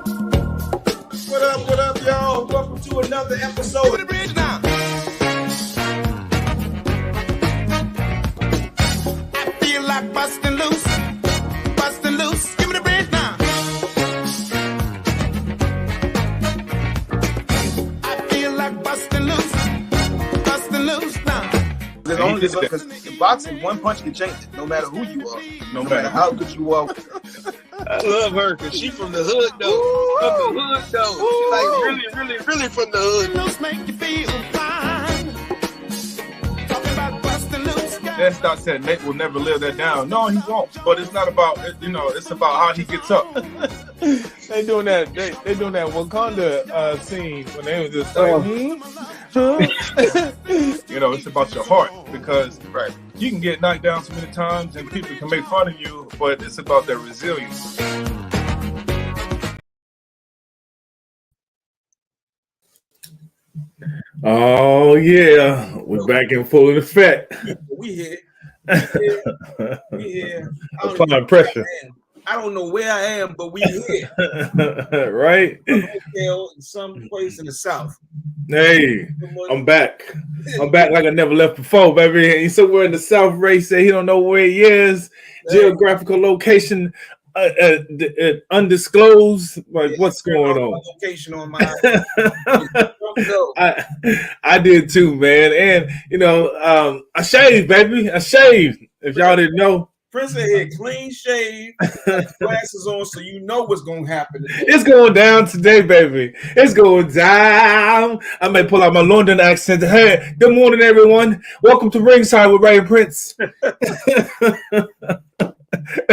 What up, y'all? Welcome to another episode of the Bridge Now. I feel like busting loose, busting loose. Give me the bridge now. I feel like busting loose now. There's only this because in boxing, one punch can change it. No matter who you are, no matter how good you are. I love her because she from the hood though. From the hood though. She like really from the hood. Loose make you feel fine. Talking about busting loose. That Stock said Nate will never live that down. No, he won't. But it's not about it's about how he gets up. They doing that. They doing that Wakanda scene when they was just like, It's about your heart because you can get knocked down so many times and people can make fun of you, but it's about their resilience. Oh yeah, we're back in full effect. We here. We here. Applying pressure. I don't know where I am, but we here. Right? Hotel in some place in the South. Hey, I'm back. I'm back like I never left before, baby. He's somewhere in the South. Ray said he don't know where he is. Geographical location undisclosed. Like, what's going on? Location on my. I did too, man. And I shaved, baby. I shaved. If y'all didn't know. Prince here, clean shave, glasses on, so you know what's gonna happen today. It's going down today, baby. It's going down. I may pull out my London accent. Hey, good morning, everyone. Welcome to Rinside with Ray and Prince.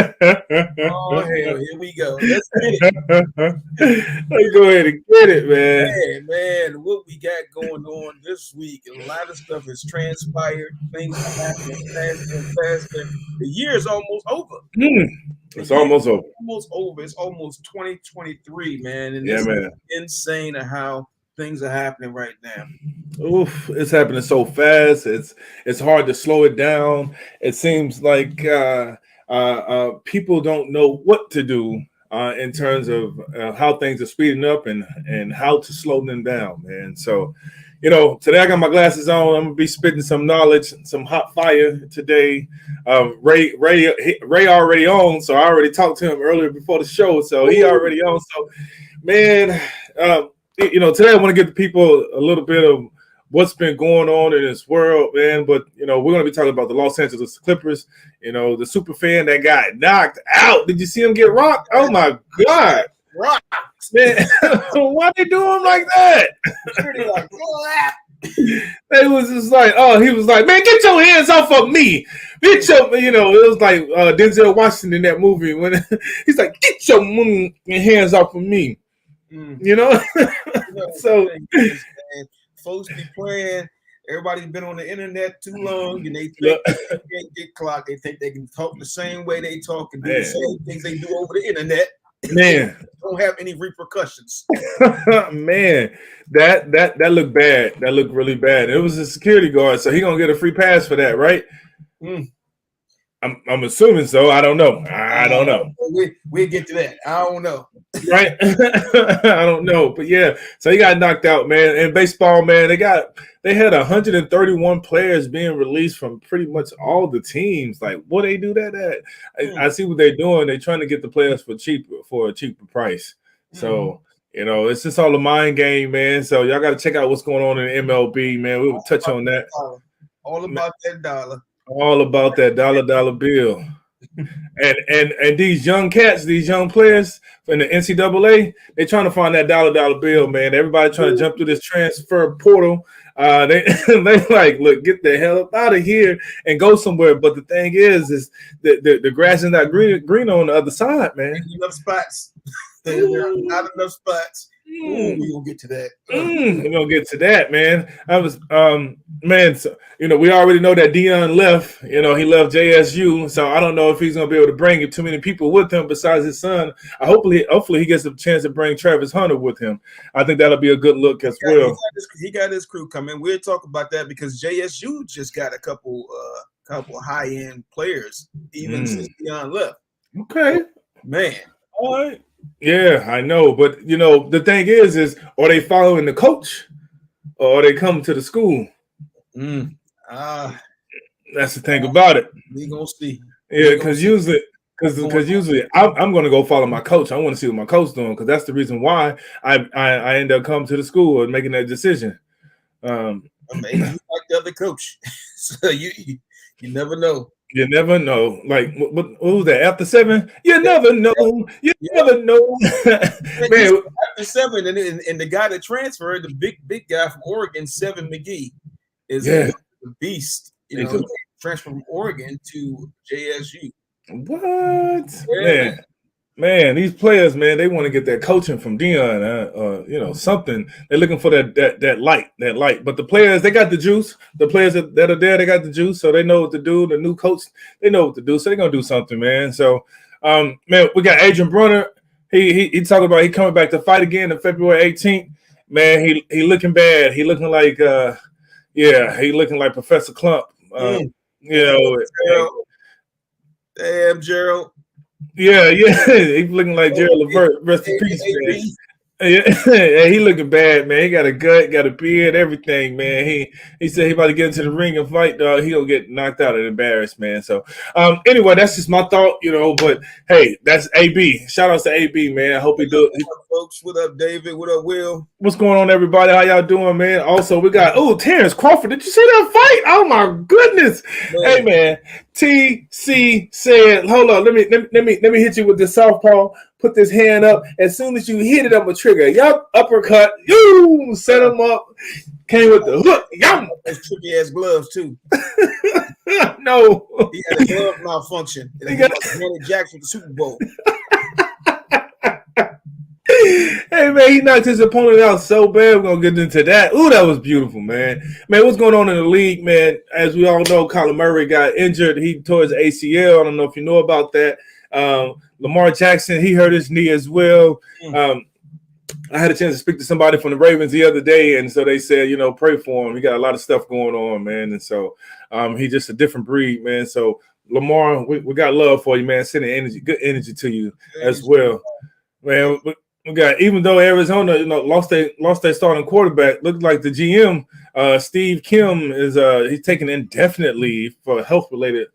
Oh hell, here we go. Let's get it. Let's go ahead and get it, man. Man, what we got going on this week? A lot of stuff has transpired. Things are happening faster and faster. The year is almost over. It's almost over. Almost over. It's almost 2023, man. And yeah, man. Insane how things are happening right now. Oof, it's happening so fast. It's hard to slow it down. It seems like people don't know what to do in terms of how things are speeding up and how to slow them down, man. So, today I got my glasses on. I'm gonna be spitting some knowledge, some hot fire today. Ray already on, so I already talked to him earlier before the show, so he already on. So, man, today I want to give the people a little bit of what's been going on in this world, man. But, we're going to be talking about the Los Angeles Clippers, the super fan that got knocked out. Did you see him get rocked? Oh, my God. Rocked. Man, why they do him like that? They was just like, he was like, man, get your hands off of me. Get your, it was like Denzel Washington in that movie when he's like, get your hands off of me. So folks be playing. Everybody's been on the internet too long, and they think they can't get clocked. They think they can talk the same way they talk and do the same things they do over the internet. Man, don't have any repercussions. Man, that looked bad. That looked really bad. It was a security guard, so he gonna get a free pass for that, right? I'm assuming so. I don't know. I don't know. We'll get to that. I don't know. Right? I don't know. But yeah, so he got knocked out, man. In baseball, man, they had 131 players being released from pretty much all the teams. Like, what they do that at? I see what they're doing. They're trying to get the players for a cheaper price. So, it's just all a mind game, man. So y'all got to check out what's going on in MLB, man. We will touch on that. All about that dollar. All about that dollar bill. And these young cats, these young players in the NCAA, they're trying to find that dollar bill, man. Everybody trying to jump through this transfer portal. They like, look, get the hell up out of here and go somewhere. But the thing is the grass is not green on the other side, man. Enough spots. There are not enough spots. We're gonna get to that. We're gonna get to that, man. I was man, so, we already know that Deion left. He left JSU, so I don't know if he's gonna be able to bring too many people with him besides his son. Hopefully he gets a chance to bring Travis Hunter with him. I think that'll be a good look as well. He got his crew coming. We'll talk about that because JSU just got a couple high end players even since Deion left. Okay, man. All right. Yeah, I know, but the thing is are they following the coach or are they coming to the school? Mm. Ah, That's the thing about it. we gonna see. Yeah, because usually, I'm going to go follow my coach. I want to see what my coach doing because that's the reason why I end up coming to the school and making that decision. Maybe you like the other coach, so you never know. You never know. Like what was that after 7? You never know. You never know, man. After 7, and the guy that transferred, the big guy from Oregon, 7 McGee, is a beast. Transferred from Oregon to JSU. What? Yeah. Man, these players, man, they want to get that coaching from Dion, something. They're looking for that light. But the players, they got the juice. The players that are there, they got the juice, so they know what to do. The new coach, they know what to do, so they're gonna do something, man. So, man, we got Adrian Brunner. He talking about he coming back to fight again on February 18th. Man, he looking bad. He looking like he looking like Professor Clump. Damn, Gerald. Yeah, he's looking like Gerald Levert. Rest in peace, man. Yeah, he looking bad, man. He got a gut, got a beard, everything, man. He said he about to get into the ring and fight, dog. He gonna get knocked out and embarrassed, man. So, anyway, that's just my thought, But hey, that's AB. Shout outs to AB, man. I hope he do. What up, folks? What up, David? What up, Will? What's going on, everybody? How y'all doing, man? Also, we got Terrence Crawford. Did you see that fight? Oh my goodness! Man. Hey, man. TC said, "Hold on, let me hit you with this southpaw. Put this hand up. As soon as you hit it, I'm a trigger. Yup, uppercut. You set him up. Came with the hook. Yum. That's tricky ass gloves too. No, he had a glove malfunction. He got Janet Jackson the Super Bowl." Hey, man, he knocked his opponent out so bad. We're going to get into that. Ooh, that was beautiful, man. Man, what's going on in the league, man? As we all know, Kyler Murray got injured. He tore his ACL. I don't know if you know about that. Lamar Jackson, he hurt his knee as well. I had a chance to speak to somebody from the Ravens the other day, and so they said, pray for him. He got a lot of stuff going on, man. And so he's just a different breed, man. So, Lamar, we got love for you, man. Sending energy, good energy to you as well. Man, we got, even though Arizona, lost their starting quarterback, looked like the GM, Steve Kim, is he's taking indefinite leave for health-related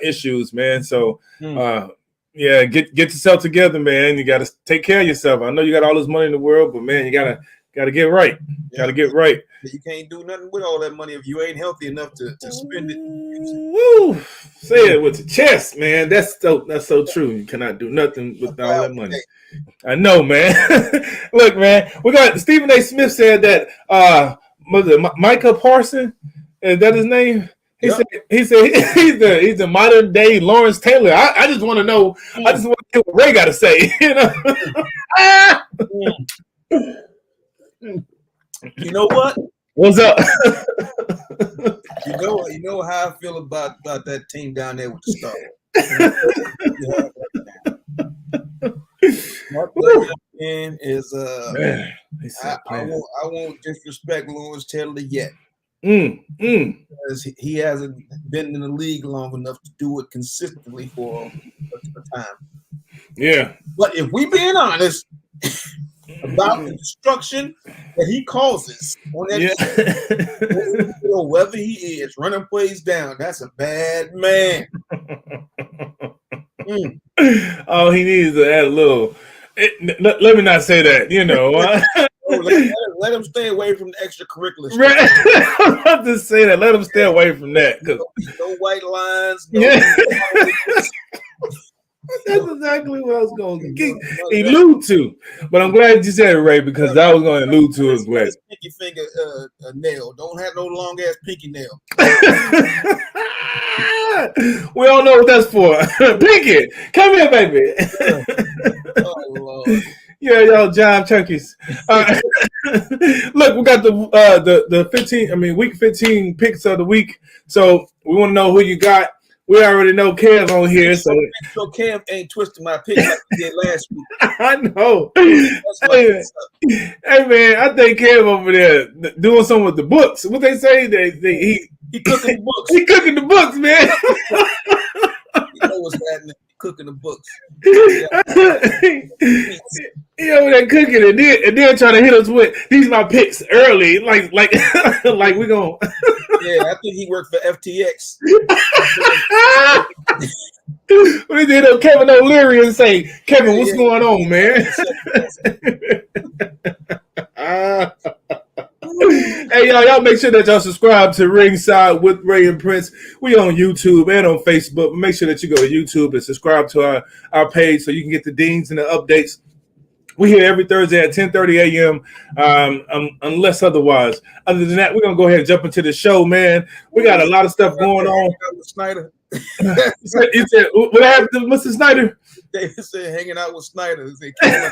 issues, man. So, get yourself together, man. You got to take care of yourself. I know you got all this money in the world, but man, you gotta get right. Got to get right. You can't do nothing with all that money if you ain't healthy enough to spend it. Woo! Say it with your chest, man. That's so true. You cannot do nothing with all that money. I know, man. Look, man, we got Stephen A. Smith said that Micah Parson, is that his name? He said he's the modern day Lawrence Taylor. I just want to know. I just want to hear what Ray got to say. You know what? What's up? You know how I feel about that team down there with the Star. Mark Levin is I won't disrespect Lawrence Taylor yet. Because he hasn't been in the league long enough to do it consistently for a time. Yeah. But if we being honest about the destruction that he causes on that whether he is running plays down, that's a bad man. All he needs to add a little. Let me not say that, Let him stay away from the extracurricular stuff. Right. I'm about to say that. Let him stay away from that. No white lines. That's exactly what I was going to allude to. But I'm glad you said it, Ray, because I was going to allude to it as well. Pinky finger nail. Don't have no long ass pinky nail. We all know what that's for. Pinky, come here, baby. Oh, Lord. Yeah, y'all jive turkeys. Look, we got the 15. I mean, week 15 picks of the week. So we want to know who you got. We already know Kev on here, so Kev ain't twisting my pick like he did last week. I know. Hey man, I think Kev over there doing something with the books. What they say? He cooking the books. He cooking the books, man. You know what's happening. cooking the books. He over there cooking and then trying to hit us with these my picks early, like like we gonna. Yeah, I think he worked for FTX. When he did up Kevin O'Leary and say, Kevin, what's going on, man? Hey, y'all make sure that y'all subscribe to Ringside with Ray and Prince. We on YouTube and on Facebook. Make sure that you go to YouTube and subscribe to our page so you can get the dings and the updates. We here every Thursday at 10:30 a.m. Unless otherwise. Other than that, we're going to go ahead and jump into the show, man. We got a lot of stuff going on. Snyder. He said, what happened to Mr. Snyder? David said hanging out with Snyder. Yeah,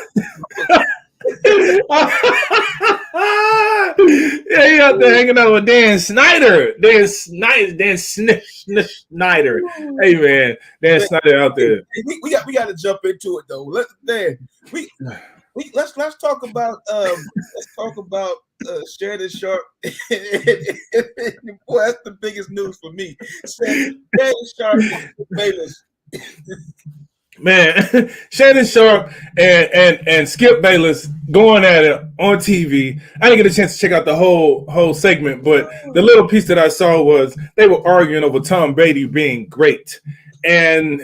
he out there hanging out with Dan Snyder. Dan Snyder. Hey man, Dan Snyder out there. We got to jump into it though. Let's talk about Shannon Sharp. Boy, that's the biggest news for me. Shannon Sharp Bayless. Man, Shannon Sharp and Skip Bayless going at it on TV. I didn't get a chance to check out the whole segment, but the little piece that I saw was they were arguing over Tom Brady being great. And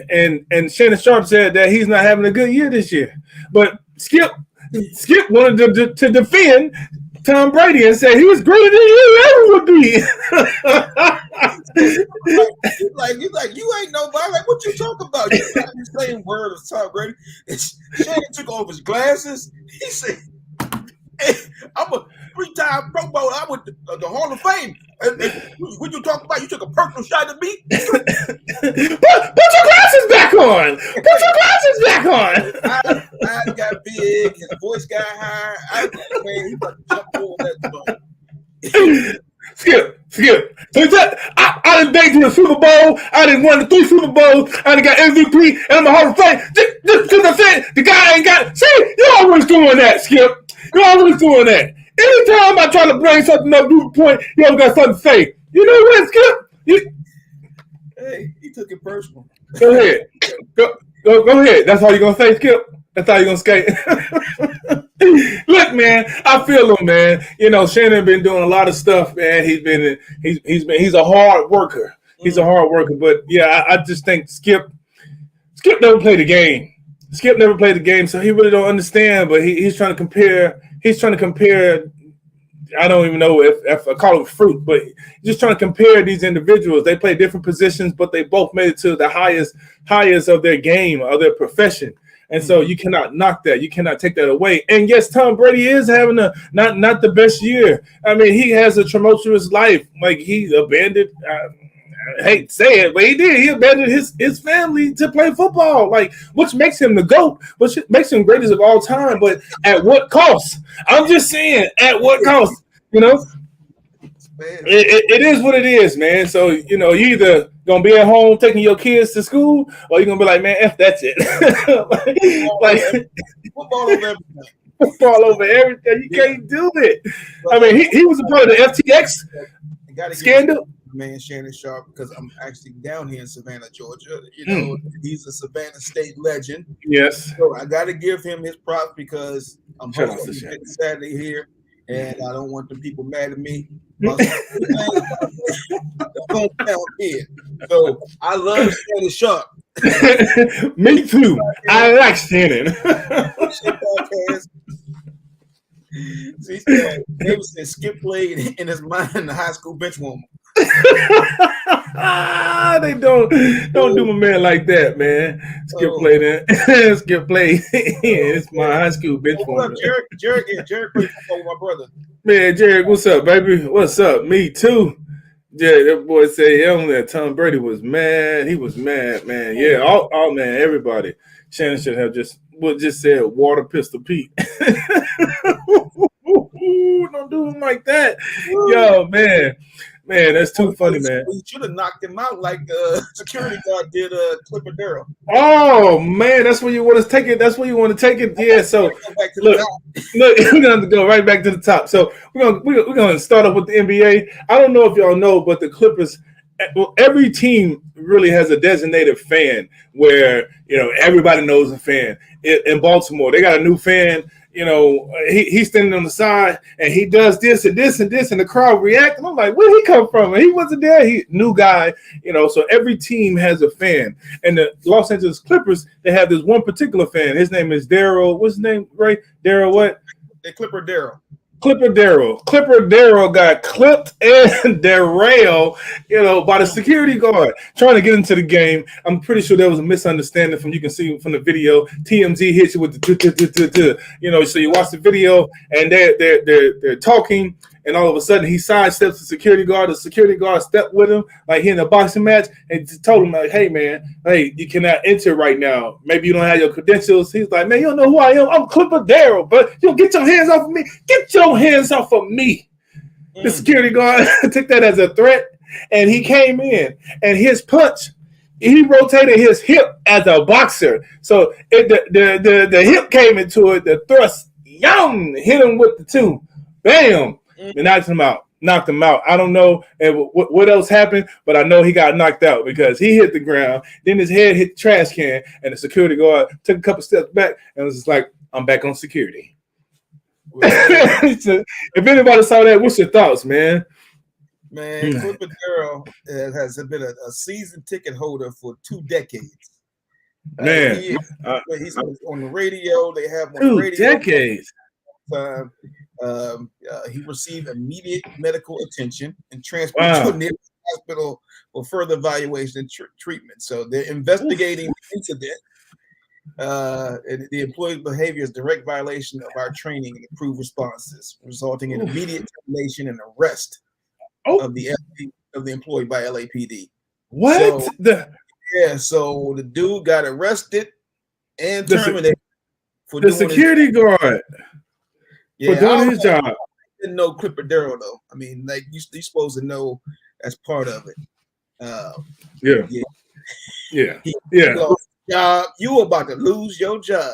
Shannon Sharp said that he's not having a good year this year. But Skip wanted to defend Tom Brady and said he was greater than you ever would be. He's like, you ain't nobody. Like, what you talking about? You got the same word as Tom Brady. Shannon took off his glasses. He said, hey, I'm a 3-time Pro Bowl. I went to the Hall of Fame. What you talking about? You took a personal shot at me? Put your glasses back on. Put your glasses back on. I got big. His voice got high. I was like, man, he about to jump over that zone. Skip. I done been to the Super Bowl. I done won the 3 Super Bowls. I done got MVP and I'm a Hall of Fame. Just because I said the guy ain't got. See, you're always doing that, Skip. You're always doing that. Anytime I try to bring something up to the point, you always got something to say. You know what, Skip? Hey, he took it personal. Go ahead. Go ahead. That's all you're gonna say, Skip? That's how you're gonna skate. Look, man, I feel him, man. You know, Shannon been doing a lot of stuff, man. He's a hard worker. He's a hard worker. But yeah, I just think Skip never played the game. Skip never played the game, so he really don't understand. But he's trying to compare. He's trying to compare. I don't even know if I call it fruit, but just trying to compare these individuals. They play different positions, but they both made it to the highest of their game, of their profession. And so you cannot knock that. You cannot take that away. And yes, Tom Brady is having not the best year. I mean, he has a tumultuous life. Like he abandoned. I hate to say it, but he did. He abandoned his family to play football, like which makes him the GOAT, which makes him greatest of all time. But at what cost? I'm just saying, at what cost? You know, it is what it is, man. So you know, you either gonna be at home taking your kids to school, or you're gonna be like, man, that's it. like football over everything. Football over everything. You can't do it. I mean, he was a part of the FTX scandal. Man, Shannon Sharp, because I'm actually down here in Savannah, Georgia. You know, he's a Savannah State legend. Yes. So I got to give him his props because I'm hosting Saturday here, and I don't want the people mad at me. So I love Shannon Sharp. Me too. I like Shannon. See, David said Skip played in his mind the high school bench warmer. They don't do my man like that, man. Skip played in. Skip played in. It's my high school bench warmer. Jared played with my brother. Man, Jared, what's up, baby? What's up? Me too. Yeah, that boy said that Tom Brady was mad. He was mad, man. Yeah, all man, everybody. Shannon should have just said Water Pistol Pete. Don't do him like that. Yo, man, that's too funny, man. We should have knocked him out like security guard did Clipper Darrell. Oh man, that's where you want to take it. That's where you want to take it. Yeah. So look, we're gonna go right back to the top. So we're gonna start off with the NBA. I don't know if y'all know, but the Clippers well, every team really has a designated fan where, everybody knows a fan. In Baltimore, they got a new fan. He's standing on the side and he does this and this and this, and the crowd react. And I'm like, where'd he come from? And he wasn't there. He new guy, So every team has a fan. And the Los Angeles Clippers, they have this one particular fan. His name is Daryl. What's his name? Right? Daryl what? Clipper Daryl. Clipper Darrell got clipped and derailed, by the security guard trying to get into the game. I'm pretty sure there was a misunderstanding you can see from the video. TMZ hits you with the, so you watch the video and they're talking, and all of a sudden he sidesteps the security guard. The security guard stepped with him like he in a boxing match and told him like, hey man, you cannot enter right now. Maybe you don't have your credentials. He's like, man, you don't know who I am. I'm Clipper Darrell, but get your hands off of me. Get your hands off of me. The security guard took that as a threat, and he came in, and his punch, he rotated his hip as a boxer. So the hip came into it, the thrust, hit him with the two. Bam. And knocked him out. I don't know what else happened, but I know he got knocked out because he hit the ground. Then his head hit the trash can, and the security guard took a couple steps back and was just like, I'm back on security. So, if anybody saw that, what's your thoughts, man? Man, Clipper Darrell has been a season ticket holder for 2 decades. Man, he's on the radio. They have him on 2 the radio. decades. He received immediate medical attention and transported to a nearby hospital for further evaluation and treatment. So they're investigating the incident. The employee's behavior is direct violation of our training and approved responses, resulting in immediate termination and arrest of the employee by LAPD. What? So the dude got arrested and terminated for the security guard. Yeah, for doing his job. I didn't know Clipper Darrell though. I mean, like you're supposed to know that's part of it. Yeah. Job, you were about to lose your job.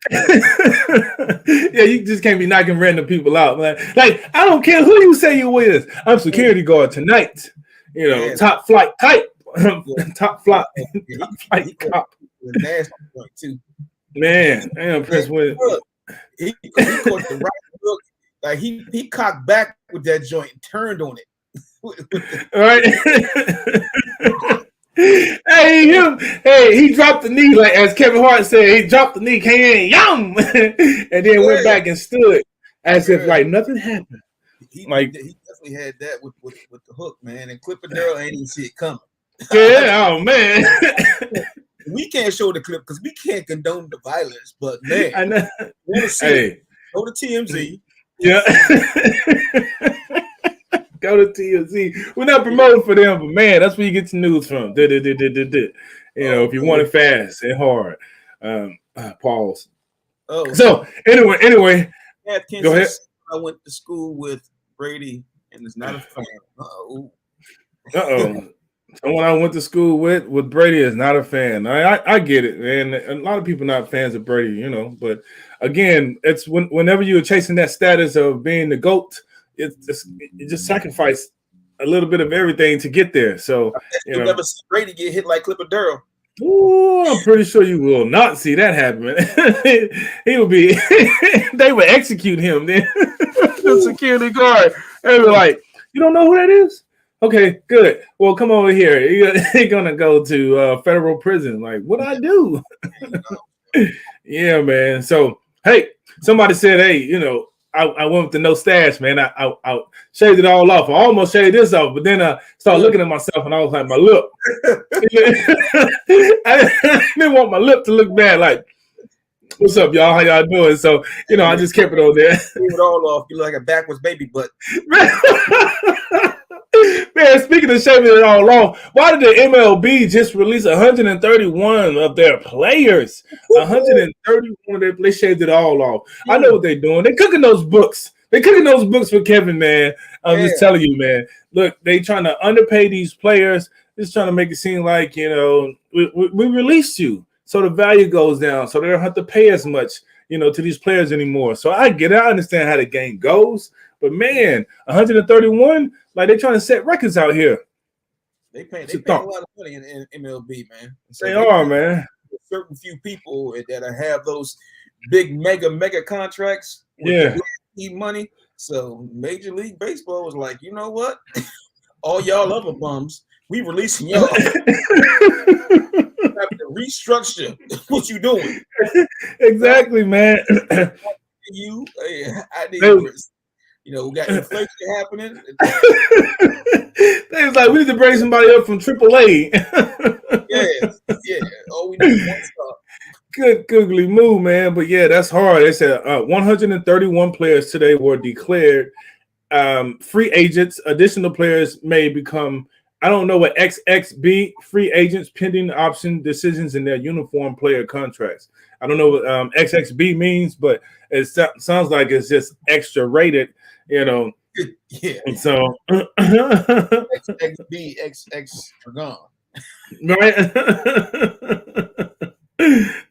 You just can't be knocking random people out, man. Like, I don't care who you say you with. I'm security guard tonight. Top flight type. Top flight cop. Nasty point too. Man, I am impressed with it. He caught the right look. Like he cocked back with that joint and turned on it. All right. He dropped the knee, like as Kevin Hart said, he dropped the knee, came in, and then went back and stood as if like nothing happened. He definitely had that with the hook, man. And Clipper Darrell ain't even see it coming. Yeah, oh man. We can't show the clip because we can't condone the violence, but man, I know. Go to TMZ. Yeah. Go to TMZ. We're not promoting for them, but man, that's where you get the news from. If you want it fast and hard. Pause. So anyway. Go ahead. I went to school with Brady and is not a fan. Someone I went to school with Brady is not a fan. I get it, man. A lot of people not fans of Brady, But again, it's whenever you're chasing that status of being the GOAT, you just sacrifice a little bit of everything to get there. So you'll never see Brady get hit like Clipper Darrell. Ooh, I'm pretty sure you will not see that happen. He will be. They will execute him. Then the security guard. They were like, "You don't know who that is? Okay, good. Well, come over here. You're gonna go to federal prison." Like, what I do? Yeah, man. So, hey, somebody said, "Hey, I went with the no stash, man. I shaved it all off. I almost shaved this off, but then I started looking at myself and I was like, my lip." I didn't want my lip to look bad. Like, what's up, y'all? How y'all doing? So, I just kept it on there. Shave it all off. You look like a backwards baby butt. Man, speaking of shaving it all off, why did the MLB just release 131 of their players? 131 of their players shaved it all off. I know what they're doing. They're cooking those books. They're cooking those books for Kevin, man. I'm just telling you, man. Look, they trying to underpay these players. Just trying to make it seem like, we released you. So the value goes down. So they don't have to pay as much, to these players anymore. So I get it. I understand how the game goes. But, man, 131, like they're trying to set records out here. They pay a lot of money in MLB, man. So they are, man. Certain few people that have those big mega contracts with money. So Major League Baseball was like, you know what? All y'all other bums, we releasing y'all. Have to restructure what you doing. Exactly, man. I need we got inflation happening. They was like, we need to bring somebody up from AAA. Yeah. Oh, we need one stop. Good googly move, man. But yeah, that's hard. They said 131 players today were declared free agents. Additional players may become, I don't know what XXB, free agents pending option decisions in their uniform player contracts. I don't know what XXB means, but it sounds like it's just extra rated, you know. Yeah. And so XXB, XX are gone. Right.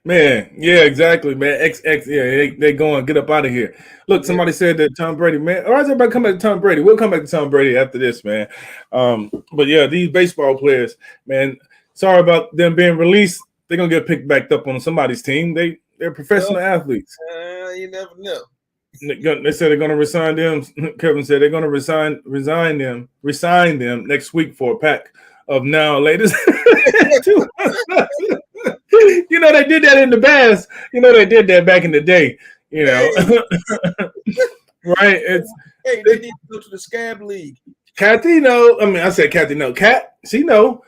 Man, yeah, exactly, man. XX, yeah, they going, get up out of here. Look, somebody said that Tom Brady, man. All right, everybody come back to Tom Brady. We'll come back to Tom Brady after this, man. But yeah, these baseball players, man, sorry about them being released. They're gonna get picked back up on somebody's team. They're professional athletes. You never know. They said they're gonna resign them. Kevin said they're gonna resign them next week for a pack of now latest. You know, they did that in the past. You know, they did that back in the day. You know, right? They need to go to the Scab League. Kathy, no. I mean, I said Kathy, no. Kat, she know.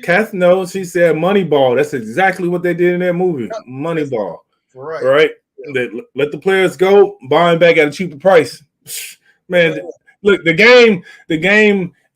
Kath knows. She said Moneyball. That's exactly what they did in that movie. Moneyball. Right? Yeah. They let the players go, buy them back at a cheaper price. Man, look, the game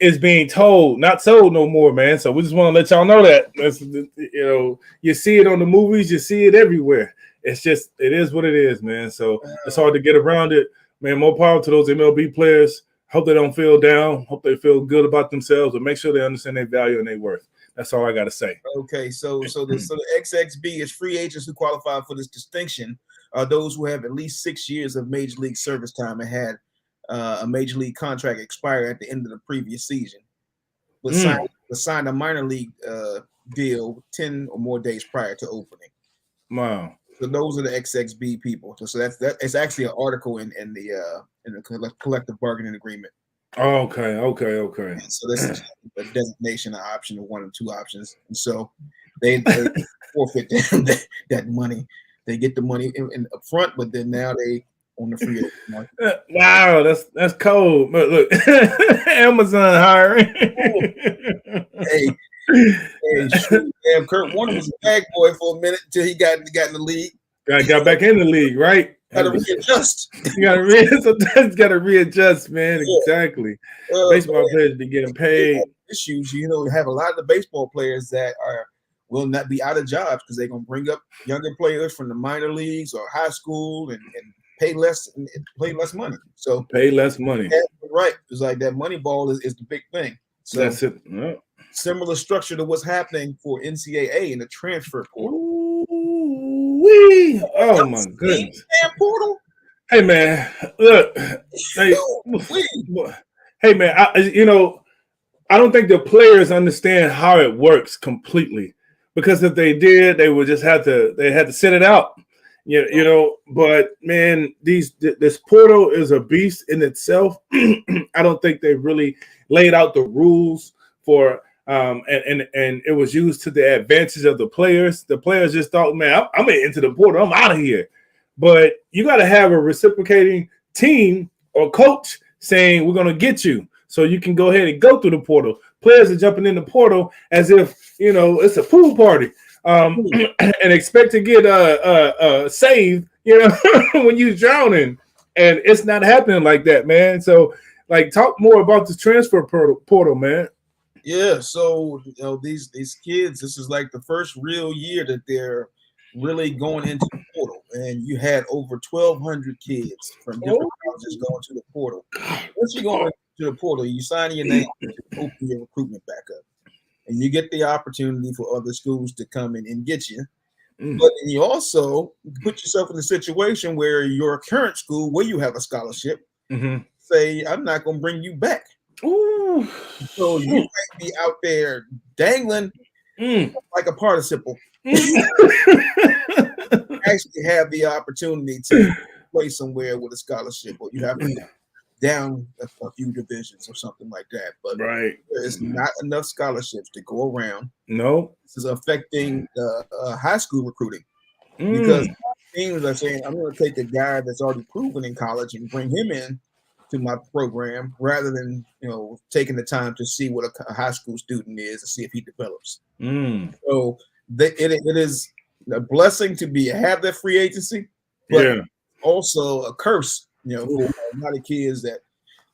is being told, not sold no more, man. So we just want to let y'all know that. That's, you know, you see it on the movies, you see it everywhere. It's just, it is what it is, man. So it's hard to get around it. Man, more power to those MLB players. Hope they don't feel down. Hope they feel good about themselves, but make sure they understand their value and their worth. That's all I got to say. Okay, so the XXB is free agents who qualify for this distinction are those who have at least 6 years of major league service time and had a major league contract expire at the end of the previous season, but signed a minor league deal 10 or more days prior to opening. Wow. So those are the XXB people. So that's it's actually an article in the collective bargaining agreement. Oh, okay. And so this is a designation, an option of one or two options. And so they forfeit that money. They get the money in up front, but then now they on the free agent market. Wow, that's cold. But look, Amazon hiring. Hey, damn, Kurt Warner was a bag boy for a minute until he got in the league. Got back in the league, right? Got to readjust. Sometimes got to readjust, man. Yeah. Exactly. Baseball players be getting paid. Issues, you know, have a lot of the baseball players that will not be out of jobs because they're gonna bring up younger players from the minor leagues or high school and pay less money. So pay less money. Right. It's like that money ball is the big thing. So that's it. Yeah. Similar structure to what's happening for NCAA in the transfer portal. Oh my goodness. Portal. Hey man, look. Hey man, I don't think the players understand how it works completely. Because if they did, they would just have to sit it out. You know, but man, this portal is a beast in itself. I don't think they really laid out the rules for and it was used to the advantage of the players. The players just thought, man, I'm into the portal, I'm out of here. But you got to have a reciprocating team or coach saying we're gonna get you, so you can go ahead and go through the portal. Players are jumping in the portal as if it's a pool party, and expect to get saved, when you're drowning, and it's not happening like that, man. So, talk more about the transfer portal, man. Yeah, so these kids, this is like the first real year that they're really going into the portal, and you had over 1,200 kids from different colleges going to the portal. Once you go into the portal, you sign your name, to open your recruitment back up, and you get the opportunity for other schools to come in and get you. But then you also put yourself in a situation where your current school, where you have a scholarship, say, I'm not going to bring you back. Ooh. So you might be out there dangling like a participle. Actually have the opportunity to play somewhere with a scholarship, or you have to go down a few divisions or something like that. But right, there's not enough scholarships to go around. No, this is affecting high school recruiting because teams are saying, I'm going to take a guy that's already proven in college and bring him in to my program rather than taking the time to see what a high school student is and see if he develops. So it is a blessing to have that free agency, but also a curse, for a lot of kids that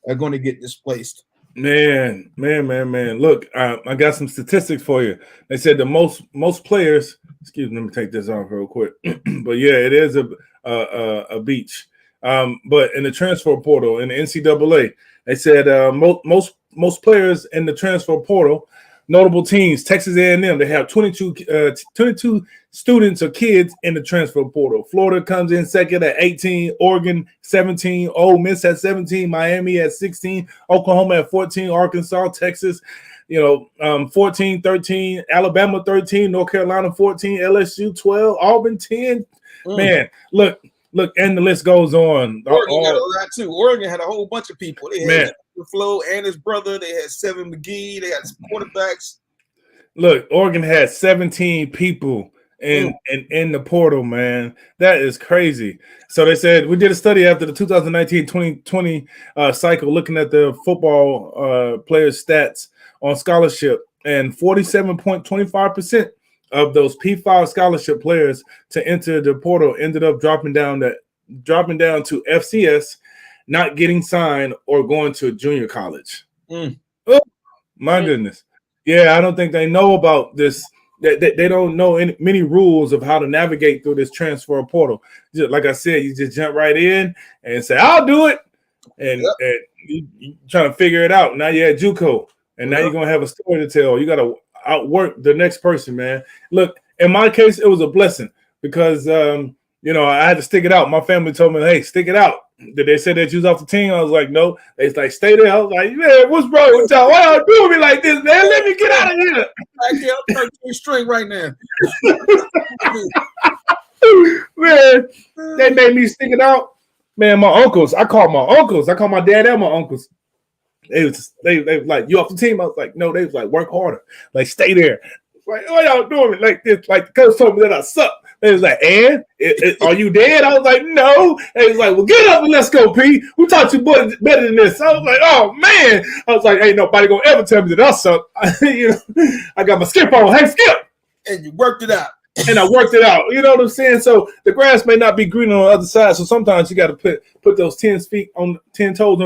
are going to get displaced. Man. Look, I got some statistics for you. They said the most players. Excuse me, let me take this off real quick. But yeah, it is a beach. But in the transfer portal in the NCAA, they said most players in the transfer portal, notable teams, Texas A&M, they have 22 students or kids in the transfer portal. Florida comes in second at 18, Oregon 17, Ole Miss at 17, Miami at 16, Oklahoma at 14, Arkansas, Texas, 14, 13, Alabama 13, North Carolina 14, LSU 12, Auburn 10. Man, look, and the list goes on. Oregon got a lot too. Oregon had a whole bunch of people. They had Flo and his brother. They had Seven McGee. They had some quarterbacks. Look, Oregon had 17 people in the portal, man. That is crazy. So they said we did a study after the 2019-2020 cycle looking at the football players' stats on scholarship, and 47.25% of those P5 scholarship players to enter the portal ended up dropping down to FCS, not getting signed or going to junior college. Oh, my goodness. Yeah, I don't think they know about this. They don't know many rules of how to navigate through this transfer portal. Just, like I said, you just jump right in and say, I'll do it. And you trying to figure it out. Now you're at JUCO, and now you're going to have a story to tell. You got to outwork the next person, man. Look, in my case, it was a blessing because, I had to stick it out. My family told me, hey, stick it out. Did they say that you was off the team? I was like, no. They was like, stay there. I was like, man, what's wrong with y'all? Why y'all doing me like this, man? Let me get out of here. I'm 13 string right now. Man, they made me stick it out. Man, my uncles. I called my uncles. I called my dad and my uncles. They was like, you off the team? I was like, no. They was like, work harder. Like, stay there. Like, why y'all doing it like this? Like, the coach told me that I suck. They was like, and are you dead? I was like, no. They was like, well, get up and let's go, P. We taught you boys better than this. I was like, oh man. I was like, ain't nobody gonna ever tell me that I suck. I got my skip on. Hey, Skip. And you worked it out. And I worked it out. You know what I'm saying? So the grass may not be green on the other side. So sometimes you got to put those 10 toes on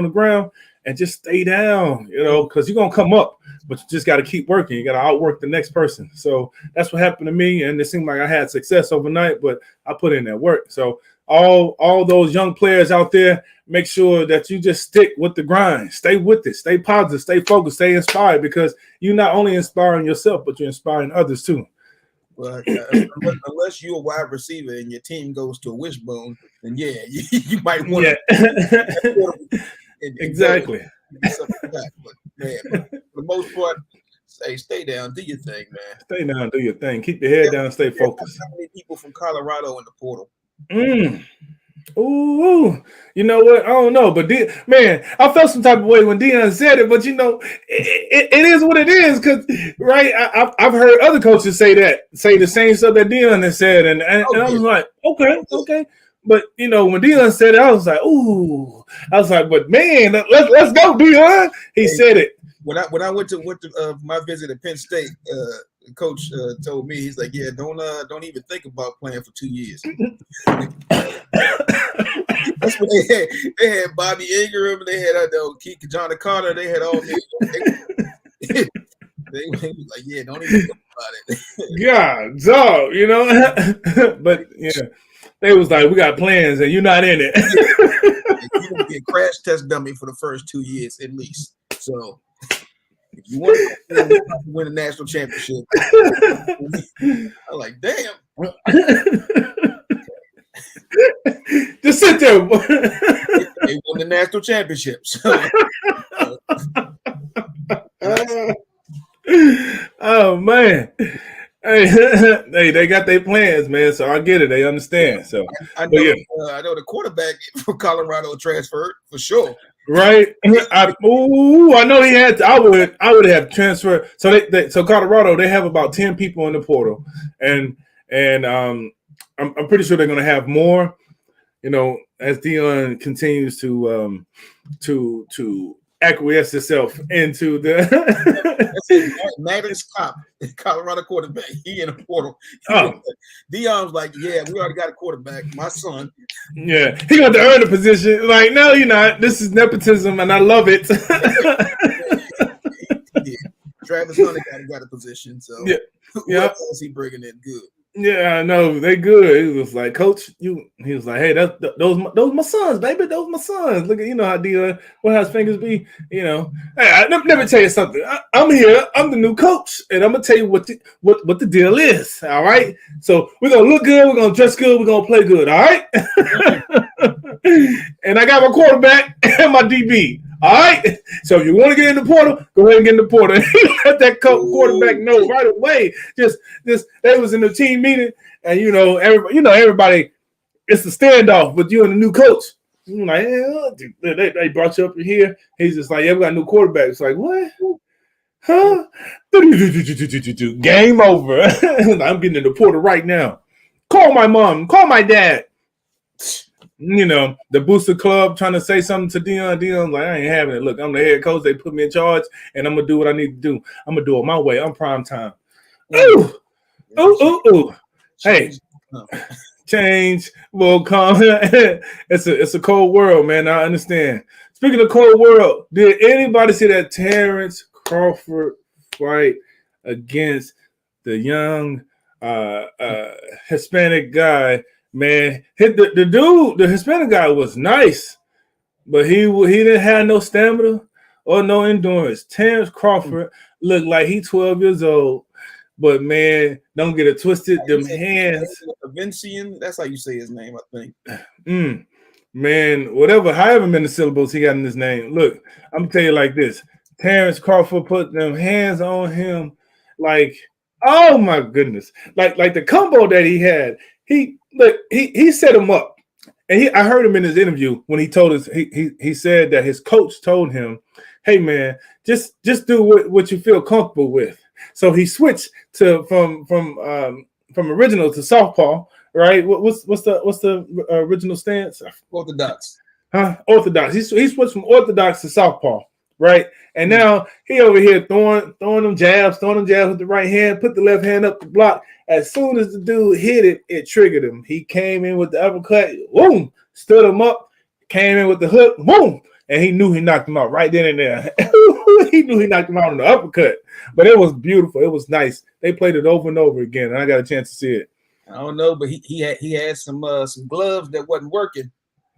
the ground and just stay down, because you're going to come up, but you just got to keep working. You got to outwork the next person. So that's what happened to me. And it seemed like I had success overnight, but I put in that work. So all those young players out there, make sure that you just stick with the grind. Stay with it. Stay positive. Stay focused. Stay inspired, because you're not only inspiring yourself, but you're inspiring others too. Well, unless you're a wide receiver and your team goes to a wishbone, then you might want to. Exactly. But man, for the most part, stay down, do your thing, man. Stay down, do your thing. Keep your head down, stay focused. How many people from Colorado in the portal? Ooh, you know what? I don't know, but man, I felt some type of way when Deion said it. But it is what it is, because right, I've heard other coaches say the same stuff that Deion has said, and I was like, okay. But when Deion said it, I was like, ooh. I was like, but man, let's go, Deion. He said it. When I went to my visit at Penn State, the coach told me, he's like, yeah, don't even think about playing for 2 years. That's what they had. They had Bobby Ingram, they had Keith John Carter, they had all these. They were like, yeah, don't even think about it. God, dog, but yeah. They was like, we got plans and you're not in it. You're going to be a crash test dummy for the first 2 years at least. So if you want to win a national championship, I'm like, damn. Just sit there. They won the national championship. So, man. Hey, they got their plans, man. So I get it. They understand. So I know the quarterback from Colorado transferred for sure. Right. I know he had to, I would have transferred. So so Colorado, they have about 10 people in the portal. And I'm pretty sure they're gonna have more, as Deion continues to acquiesce itself into the Maddox Cop, Colorado quarterback. He in the portal. Deion's like, yeah, we already got a quarterback. My son. Yeah, he got to earn the position. Like, no, you're not. This is nepotism, and I love it. Travis Hunter got a position. So yeah, what else he bringing in? Good. Yeah, I know they good. He was like, Coach, he was like, hey, those my sons, baby, those my sons. Look at how Deion, what his fingers be, Hey, let me tell you something. I'm here. I'm the new coach, and I'm gonna tell you what the deal is. All right. So we're gonna look good. We're gonna dress good. We're gonna play good. All right. And I got my quarterback and my DB. All right. So if you want to get in the portal, go ahead and get in the portal. Let that quarterback know right away. Just they was in the team meeting, and everybody, it's a standoff with you and the new coach. I'm like, they brought you up here. He's just like, yeah, we got a new quarterback. It's like, what? Huh? Game over. I'm getting in the portal right now. Call my mom. Call my dad. The booster club trying to say something to Deion. Deion's like, I ain't having it. Look, I'm the head coach. They put me in charge, and I'm going to do what I need to do. I'm going to do it my way. I'm prime time. Ooh. Ooh. Hey, change will come. It's a cold world, man. I understand. Speaking of cold world, did anybody see that Terrence Crawford fight against the young Hispanic guy? Man, the dude, the Hispanic guy was nice, but he didn't have no stamina or no endurance. Terrence Crawford looked like he 12 years old, but man, don't get it twisted. Them hands. Vincian, that's how you say his name, I think. Man, however many syllables he got in his name. Look, I'm gonna tell you like this: Terrence Crawford put them hands on him, like, oh my goodness, like the combo that he had. He set him up, and I heard him in his interview when he told us he said that his coach told him, "Hey man, just do what you feel comfortable with." So he switched from original to southpaw, right? What's the original stance? Orthodox. Orthodox. He switched from orthodox to southpaw, right? And now he over here throwing them jabs with the right hand, put the left hand up the block. As soon as the dude hit it, it triggered him. He came in with the uppercut, boom, stood him up, came in with the hook, boom, and he knew he knocked him out right then and there. He knew he knocked him out on the uppercut. But it was beautiful. It was nice. They played it over and over again, and I got a chance to see it. I don't know, but he had some gloves that wasn't working.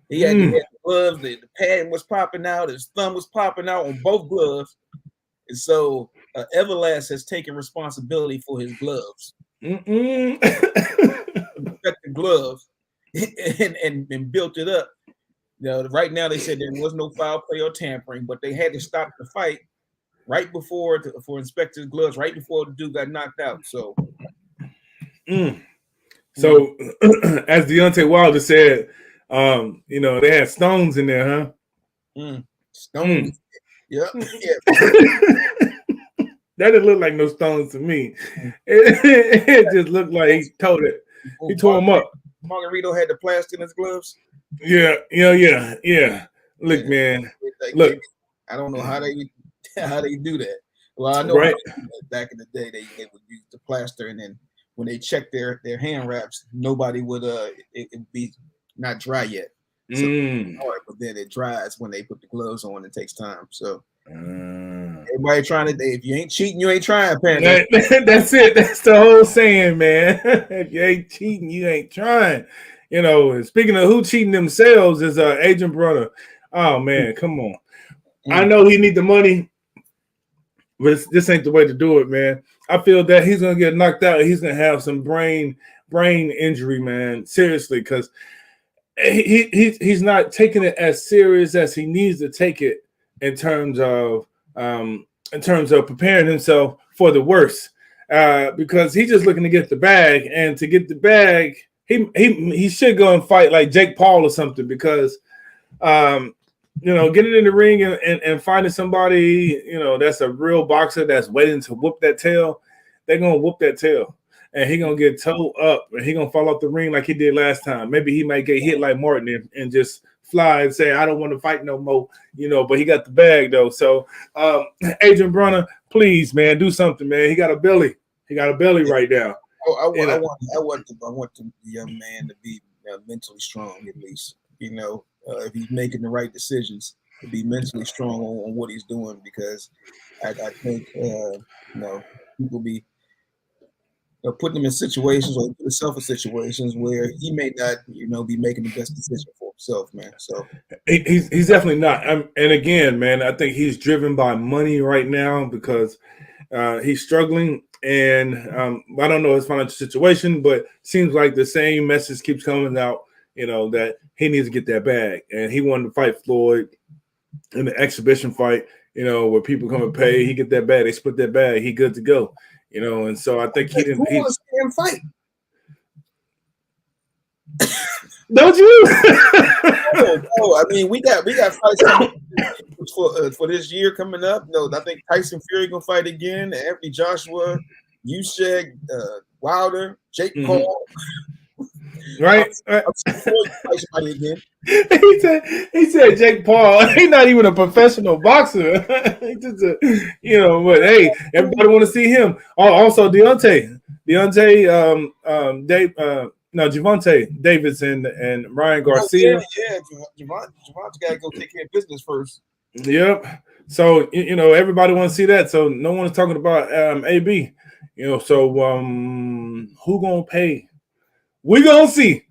He had gloves. The pad was popping out. His thumb was popping out on both gloves. And so Everlast has taken responsibility for his gloves. The gloves and built it up. Right now they said there was no foul play or tampering, but they had to stop the fight right before for Inspector's gloves, right before the dude got knocked out. So, so as Deontay Wilder said, they had stones in there, huh? Stones. Yeah. That didn't look like no stones to me. It just looked like he told it. He tore him up. Margarito had the plaster in his gloves. Yeah. Look, man. Look, I don't know how they do that. Well, I know back in the day they would use the plaster, and then when they checked their hand wraps, nobody would it would be not dry yet. So but then it dries when they put the gloves on. It takes time. So everybody trying to. If you ain't cheating, you ain't trying. Apparently, that's it. That's the whole saying, man. If you ain't cheating, you ain't trying. And speaking of who cheating themselves is Agent Brother. Oh man, come on. I know he need the money, but this ain't the way to do it, man. I feel that he's gonna get knocked out. He's gonna have some brain injury, man. Seriously, because he's not taking it as serious as he needs to take it in terms of preparing himself for the worst. because he's just looking to get the bag, and to get the bag, he should go and fight like Jake Paul or something, because getting in the ring and finding somebody, that's a real boxer that's waiting to whoop that tail, they're gonna whoop that tail. And he gonna get towed up, and he gonna fall off the ring like he did last time. Maybe he might get hit like Martin and just fly and say, "I don't want to fight no more," But he got the bag though. So, Adrian Broner, please, man, do something, man. He got a belly. He got a belly right now. I want the young man to be mentally strong, at least. If he's making the right decisions, to be mentally strong on what he's doing, because I think people be putting him in situations or himself in situations where he may not, be making the best decision for himself, man. So he's definitely not. And again, man, I think he's driven by money right now, because he's struggling. And I don't know his financial situation, but it seems like the same message keeps coming out, that he needs to get that bag. And he wanted to fight Floyd in the exhibition fight, where people come and pay. He get that bag, they split that bag, he good to go. And so I think he didn't. Who wants to see him fight? Don't you? No. I mean, we got fights for this year coming up. No, I think Tyson Fury gonna fight again. Anthony Joshua, Usyk, Wilder, Jake Paul. Right. Somebody again. He said Jake Paul. He's not even a professional boxer. He's just but hey, everybody want to see him. Also Gervonta Davis and Ryan Garcia. Gervonta got to go take care of business first. Yep. So everybody want to see that. So no one's talking about AB. So who gonna pay? We gonna see.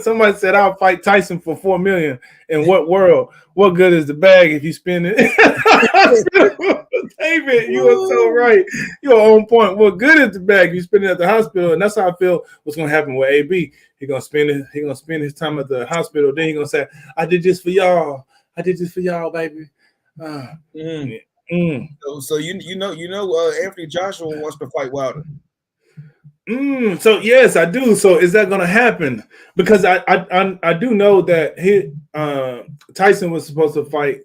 Somebody said I'll fight Tyson for $4 million. In what world? What good is the bag if you spend it? David, you are so right. You're on point. What good is the bag if you spend it at the hospital? And that's how I feel what's gonna happen with AB. He's gonna spend his time at the hospital. Then he's gonna say, I did this for y'all. I did this for y'all, baby. So Anthony Joshua wants to fight Wilder. So yes, I do. So is that going to happen? Because I do know that Tyson was supposed to fight.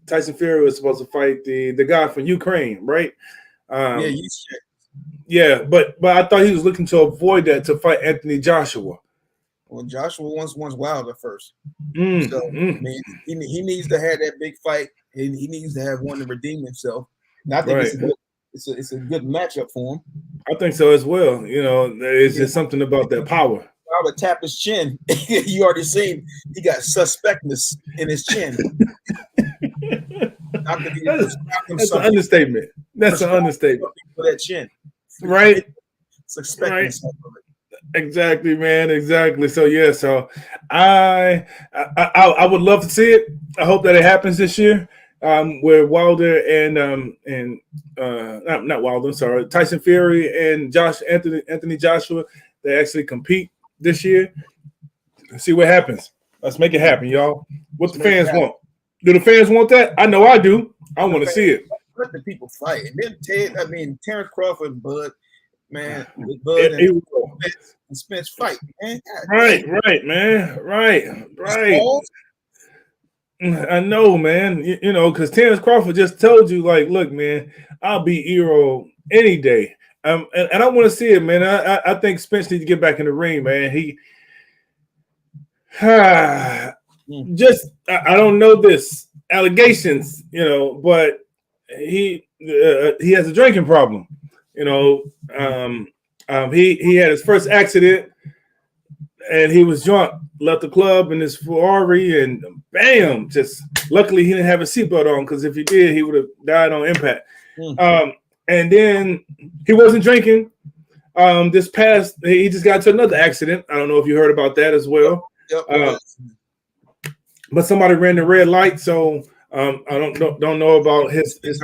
Tyson Fury was supposed to fight the guy from Ukraine, right? Yeah, but I thought he was looking to avoid that to fight Anthony Joshua. Well, Joshua wants Wilder first. So I mean, he needs to have that big fight. He needs to have one to redeem himself. And I think it's a good matchup for him. I think so as well. It's just something about that power. Wilder tap his chin. You already seen he got suspectness in his chin. That's an understatement. That's an understatement for that chin, right? Suspectness. Right. Exactly, man. Exactly. So yeah. So I would love to see it. I hope that it happens this year. Where Wilder and not Wilder, I'm sorry, Tyson Fury and Anthony Joshua, they actually compete this year. Let's see what happens. Let's make it happen, y'all. What the fans want? Do the fans want that? I know I do. I want to see it. Let the people fight. And then Terrence Crawford and Bud, man, with Bud and Spence fight, man. Right, man. Right. I know, man. Because Terrence Crawford just told you, like, look, man, I'll beat Eero any day. And I want to see it, man. I think Spence needs to get back in the ring, man. I don't know this allegations, but he has a drinking problem. He had his first accident and he was drunk, left the club in his Ferrari, and bam, just luckily he didn't have a seatbelt on, because if he did, he would have died on impact. And then he wasn't drinking. He just got into another accident. I don't know if you heard about that as well. Yep. But somebody ran the red light, so I don't know about his. Spence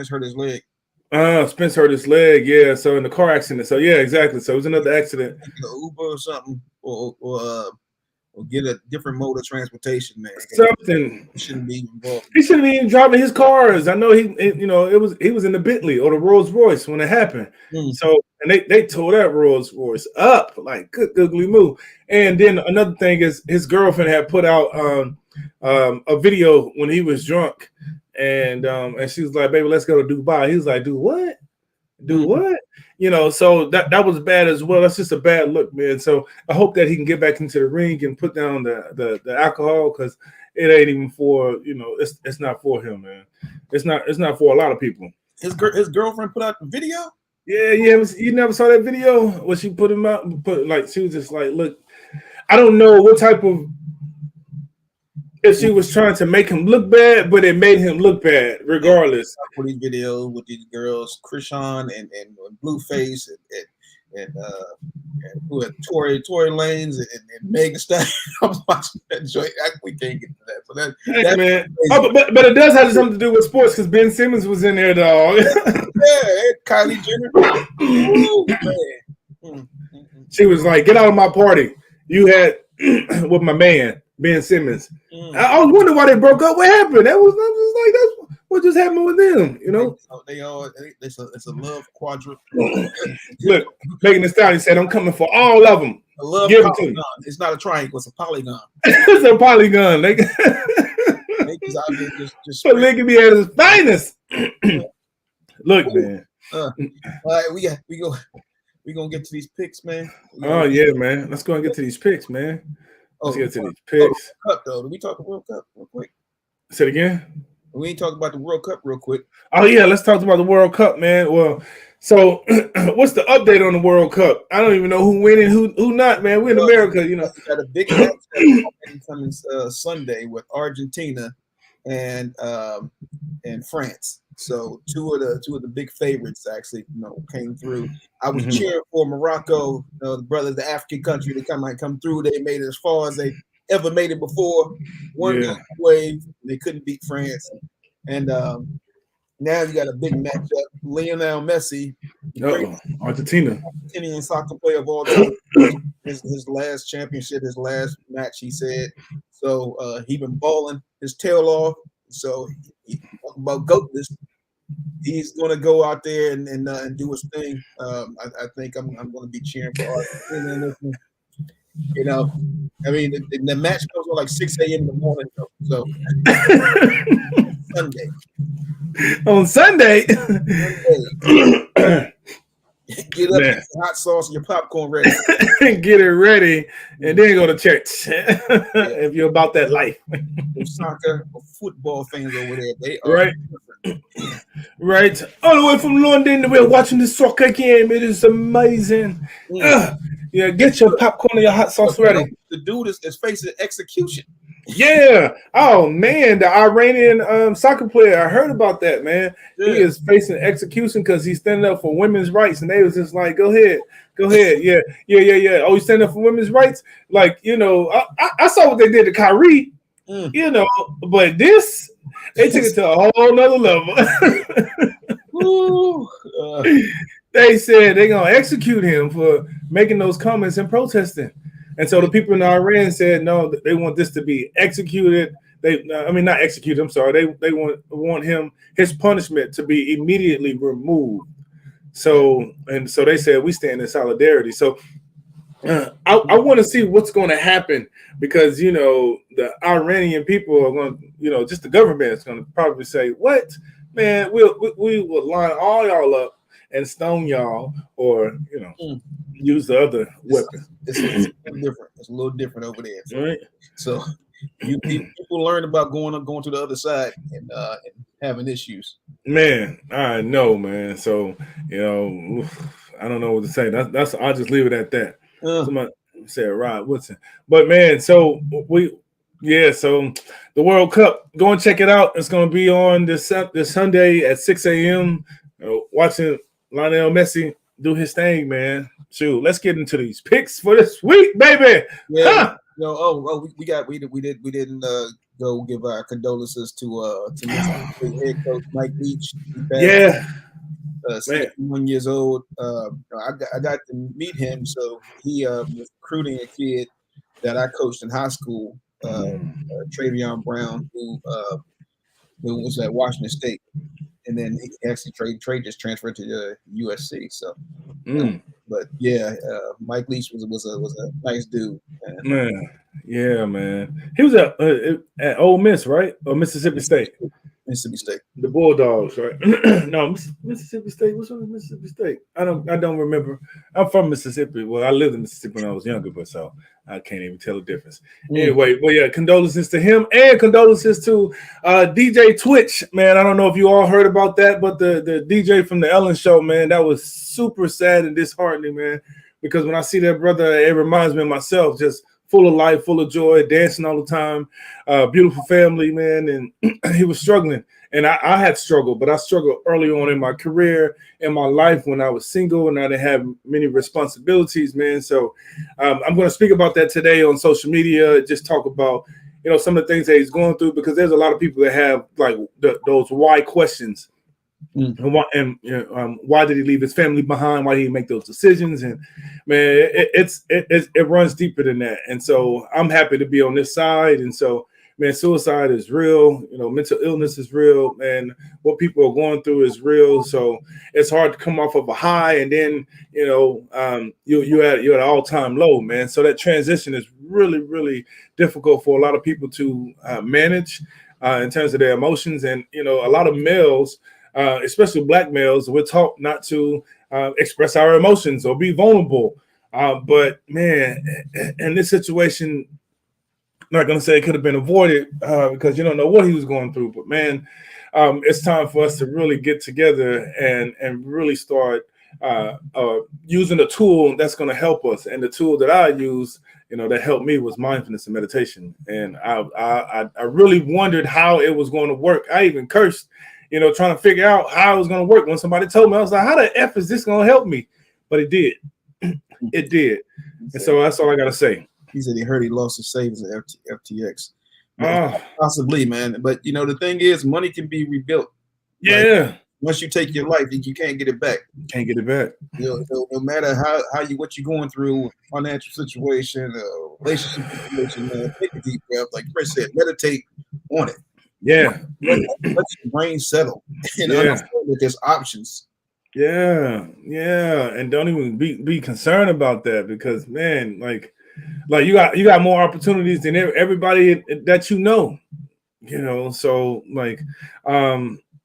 hurt his leg. Spence hurt his leg, yeah. So in the car accident. So yeah, exactly. So it was another accident. Uber or something, or or get a different mode of transportation, man. Something. He shouldn't be involved. He shouldn't be driving his cars. I know he was in the Bentley or the Rolls Royce when it happened. So and they tore that Rolls Royce up like good googly moo. And then another thing is his girlfriend had put out a video when he was drunk, and she was like, "Baby, let's go to Dubai." He was like, "Do what? Do what?" So that was bad as well. That's just a bad look, man. So I hope that he can get back into the ring and put down the alcohol, because it ain't even for it's not for him, man. It's not for a lot of people. His girlfriend put out the video. Yeah. You never saw that video where she put him out, she was just like, look, I don't know what type of, if she was trying to make him look bad, but it made him look bad regardless. For these videos with these girls, Krishan and Blueface and who had Tory Lanez and Megan Thee Stallion. I'm watching that joint. We can't get to that. So that man. But it does have something to do with sports, because Ben Simmons was in there, dog. Yeah, Kylie Jenner. Ooh, man. She was like, "Get out of my party. You had with my man Ben Simmons." I was wondering why they broke up. What happened? I was just like, that's what just happened with them, It's a love quadrant. Look, Megan Thee Stallion said, "I'm coming for all of them." A love Give polygon. It's not a triangle. It's a polygon. It's a polygon. Just polygamy at its finest. Look, man. All right, we gonna get to these picks, man. Oh yeah, man. Let's go and get to these picks, man. Let's get to these picks. Cup though. Did we talk World Cup real quick? Say it again. We ain't talk about the World Cup real quick. Oh yeah, let's talk about the World Cup, man. Well, so what's the update on the World Cup? I don't even know who winning, who not, man. We're in America, We got a big match coming Sunday with Argentina and France. So two of the big favorites actually, came through. I was cheering for Morocco, the brothers, the African country. They come through. They made it as far as they ever made it before. One wave, they couldn't beat France, and now you got a big matchup. Lionel Messi, Argentinian soccer player of all time. His last championship, his last match, he said. So he been balling his tail off. So about goatness, he's going to go out there and do his thing. I think I'm going to be cheering for Argentina. I mean, the match goes on like 6 a.m. in the morning. So Sunday. On Sunday. Get up, get hot sauce and your popcorn ready. Get it ready, and then go to church. If you're about that life. Soccer or football fans over there, they are right. Different. Right. All the way from London, we're watching the soccer game. It is amazing. Yeah, get your popcorn and your hot sauce ready. The dude is facing execution. Yeah. Oh man, the Iranian soccer player. I heard about that, man. Yeah. He is facing execution because he's standing up for women's rights, and they was just like, "Go ahead. Yeah. Oh, he's standing up for women's rights. Like, I saw what they did to Kyrie. But this, they took it to a whole nother level. They said they're gonna execute him for making those comments and protesting. And so the people in Iran said, no, they want this to be executed. Not executed. I'm sorry. They want his punishment to be immediately removed. So they said we stand in solidarity. So I want to see what's going to happen, because the Iranian people are going to, just the government is going to probably say, what, man, we will line all y'all up and stone y'all, or use the other weapon. It's different. It's a little different over there. So, right. So people learn about going to the other side and having issues. Man, I know, man. So I don't know what to say. That's I'll just leave it at that. Somebody said Rod Woodson, but man, so so the World Cup, go and check it out. It's going to be on this Sunday at 6 a.m. Watching Lionel Messi do his thing, man. Shoot, let's get into these picks for this week, baby. Yeah. We didn't go give our condolences to head coach Mike Beach. Yeah. 61 years old. I got to meet him, so he was recruiting a kid that I coached in high school, Travion Brown, who was at Washington State, and then he actually Trey just transferred to USC. So, but yeah, Mike Leach was a nice dude. Man, yeah, man. He was at Ole Miss, right, or Mississippi State? Mississippi State. The Bulldogs, right? No, Mississippi State. What's wrong with Mississippi State? I don't remember. I'm from Mississippi. Well, I lived in Mississippi when I was younger, but so I can't even tell the difference. Anyway, well, yeah, condolences to him and condolences to DJ Twitch, man. I don't know if you all heard about that, but the DJ from the Ellen Show, man, that was super sad and disheartening, man. Because when I see that brother, it reminds me of myself, just full of life, full of joy, dancing all the time, beautiful family, man. And he was struggling. And I had struggled, but I struggled early on in my career, in my life when I was single and I didn't have many responsibilities, man. So I'm going to speak about that today on social media, just talk about, some of the things that he's going through, because there's a lot of people that have like those why questions. And why did he leave his family behind? Why did he make those decisions? And man, it runs deeper than that. And so I'm happy to be on this side. And so, man, suicide is real. Mental illness is real, and what people are going through is real. So it's hard to come off of a high, and then you're at an all-time low, man. So that transition is really, really difficult for a lot of people to manage in terms of their emotions. And a lot of males, especially black males, we're taught not to express our emotions or be vulnerable. But man, in this situation, I'm not going to say it could have been avoided because you don't know what he was going through. But man, it's time for us to really get together and really start using a tool that's going to help us. And the tool that I used, that helped me was mindfulness and meditation. And I really wondered how it was going to work. I even cursed, trying to figure out how it was going to work. When somebody told me, I was like, how the F is this going to help me? But it did. It did. And so that's all I got to say. He said he heard he lost his savings at FTX. Possibly, man. But, the thing is, money can be rebuilt. Yeah. Like, once you take your life, you can't get it back. Can't get it back. No matter what you're going through, financial situation, relationship situation, man, take a deep breath. Like Chris said, meditate on it. Yeah. Let your brain settle and understand that there's options. Yeah. And don't even be concerned about that, because man, like you got more opportunities than everybody that so like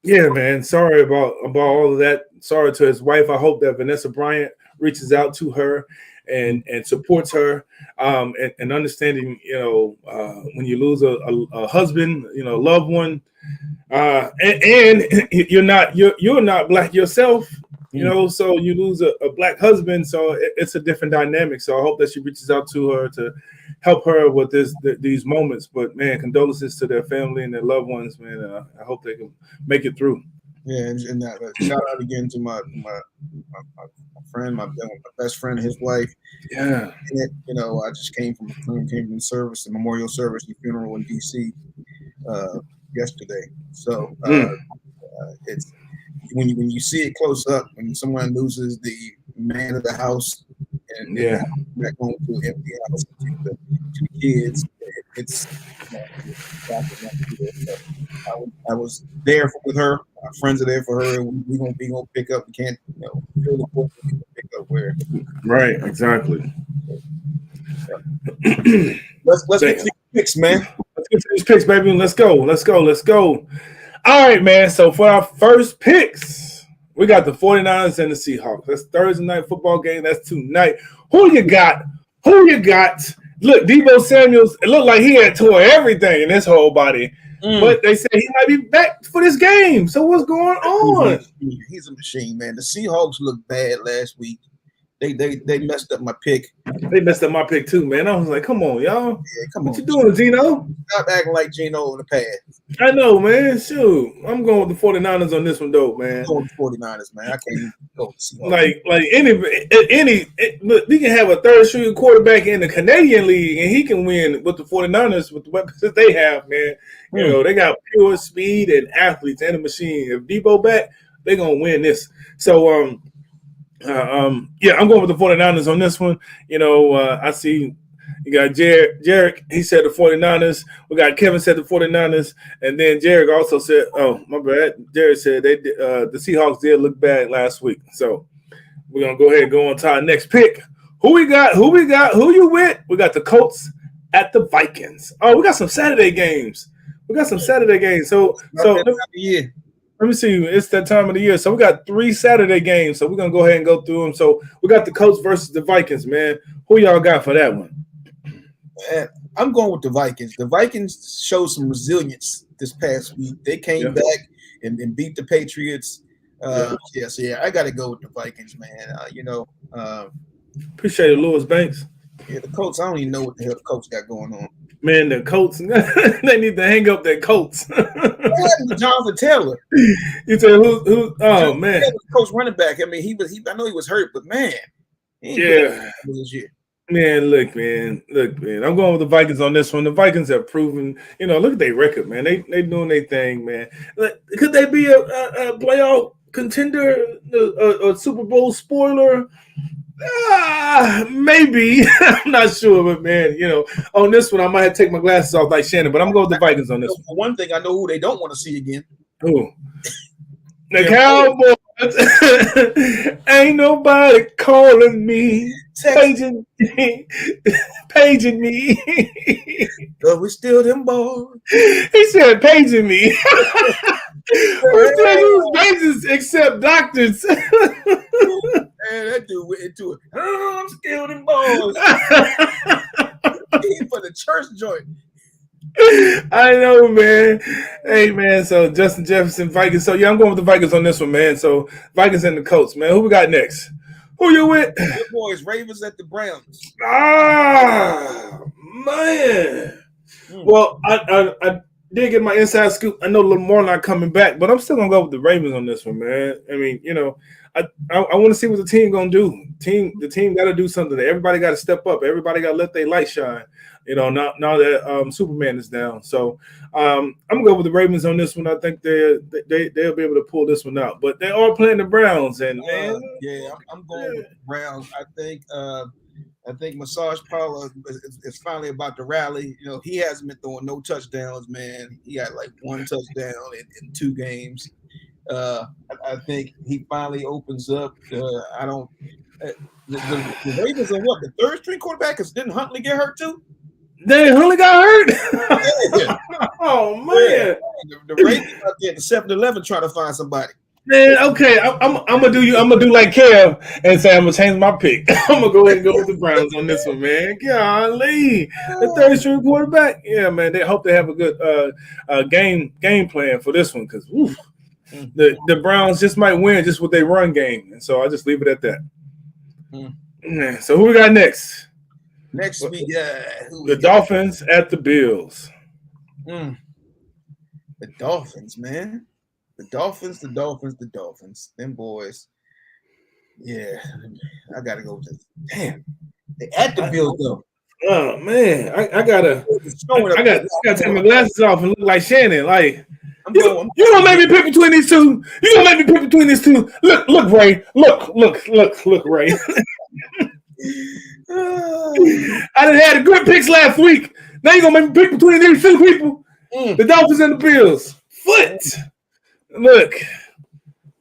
yeah, man, sorry about all of that. Sorry to his wife. I hope that Vanessa Bryant reaches out to her and supports her, and understanding, when you lose a husband, loved one, and you're not black yourself, so you lose a black husband, so it's a different dynamic. So I hope that she reaches out to her to help her with these moments. But man, condolences to their family and their loved ones, man. I hope they can make it through. Yeah, and shout out again to my friend, my best friend, his wife. Yeah, and I just came from the service, the memorial service, the funeral in DC yesterday. So it's when you see it close up, when someone loses the man of the house and back home to an empty house to the two kids, it's I was there with her. Our friends are there for her, and we're gonna pick up. We can't feel the book, we can pick up where. Right, exactly. Let's get to these picks, man. Let's get to these picks, baby. Let's go. All right, man. So for our first picks, we got the 49ers and the Seahawks. That's Thursday night football game. That's tonight. Who you got? Look, Deebo Samuels, it looked like he had tore everything in his whole body. But they said he might be back for this game. So what's going on? He's a machine, man. The Seahawks looked bad last week. They messed up my pick. They messed up my pick too, man. I was like, come on, y'all. Yeah, come on. What you doing, Gino? Stop acting like Gino in the past. I know, man. Shoot. I'm going with the 49ers on this one, though, man. I'm going with the 49ers, man. I can't even go with the Seahawks. Look, we can have a third-string quarterback in the Canadian League, and he can win with the 49ers with the weapons that they have, man. They got pure speed and athletes and a machine. If Debo back, they're going to win this. So, I'm going with the 49ers on this one. I see, You got Jarek, he said the 49ers. We got Kevin said the 49ers. And then Jarek also said, oh, my bad. Jarek said the Seahawks did look bad last week. So we're going to go ahead and go on to our next pick. Who we got? Who you with? We got the Colts at the Vikings. Oh, we got some Saturday games. So let me see. It's that time of the year. So we got 3 Saturday games. So we're going to go ahead and go through them. So we got the Colts versus the Vikings, man. Who y'all got for that one? Man, I'm going with the Vikings. The Vikings showed some resilience this past week. They came back and beat the Patriots. I got to go with the Vikings, man. Appreciate it, Louis Banks. Yeah, the Colts, I don't even know what the hell the Colts got going on. Man, the Colts, they need to hang up their coats. What happened to Jonathan Taylor? You tell who? Oh, man. Coach running back. I mean, I know he was hurt, but man. This year. Man, look, man. I'm going with the Vikings on this one. The Vikings have proven, look at their record, man. They doing their thing, man. Could they be a playoff contender, a Super Bowl spoiler? Maybe. I'm not sure, but man, on this one, I might have to take my glasses off like Shannon, but I'm going with the Vikings on this one. For one thing, I know who they don't want to see again. Who? The Cowboys. Ain't nobody calling me, paging me. But we still them boys. He said paging me. We still use pages except doctors. Man, that dude went into it. Oh, I'm still them boys. For the church joint. I know, man. Hey, man. So Justin Jefferson, Vikings. So I'm going with the Vikings on this one, man. So Vikings and the Colts, man. Who we got next? Who you with? Good boys, Ravens at the Browns. Man. Well, I did get my inside scoop. I know Lamar not coming back, but I'm still gonna go with the Ravens on this one, man. I mean, I want to see what the team gonna do. The team got to do something. Everybody got to step up. Everybody got to let their light shine. Now that Superman is down. So I'm gonna go with the Ravens on this one. I think they'll be able to pull this one out. But they are playing the Browns, and man, I'm going with the Browns. I think Massage Parlor is finally about to rally. He hasn't been throwing no touchdowns, man. He got like 1 touchdown in 2 games. I think he finally opens up. The Ravens are what, the 3rd string quarterback? Because didn't Huntley get hurt too? Huntley got hurt. Yeah. Oh man, the Ravens out there at the 7-Eleven trying to find somebody. Man, okay, I'm gonna do like Kev and say I'm gonna change my pick. I'm gonna go ahead and go with the Browns on this one, man. Golly, the 3rd string quarterback. Yeah, man. They hope they have a good game plan for this one because the Browns just might win just with their run game, and so I'll just leave it at that. Yeah, so who we got next? Next week, the Dolphins at the Bills. The Dolphins, man. The Dolphins. Them boys. Yeah, I gotta go with this. Damn, they at the Bills though. Oh man, I gotta take my glasses off and look like Shannon. Like you gonna make me pick between these two? Look, Ray. Look, Ray. I done had a good picks last week. Now you gonna make me pick between these 2 people? The Dolphins and the Bills. Look,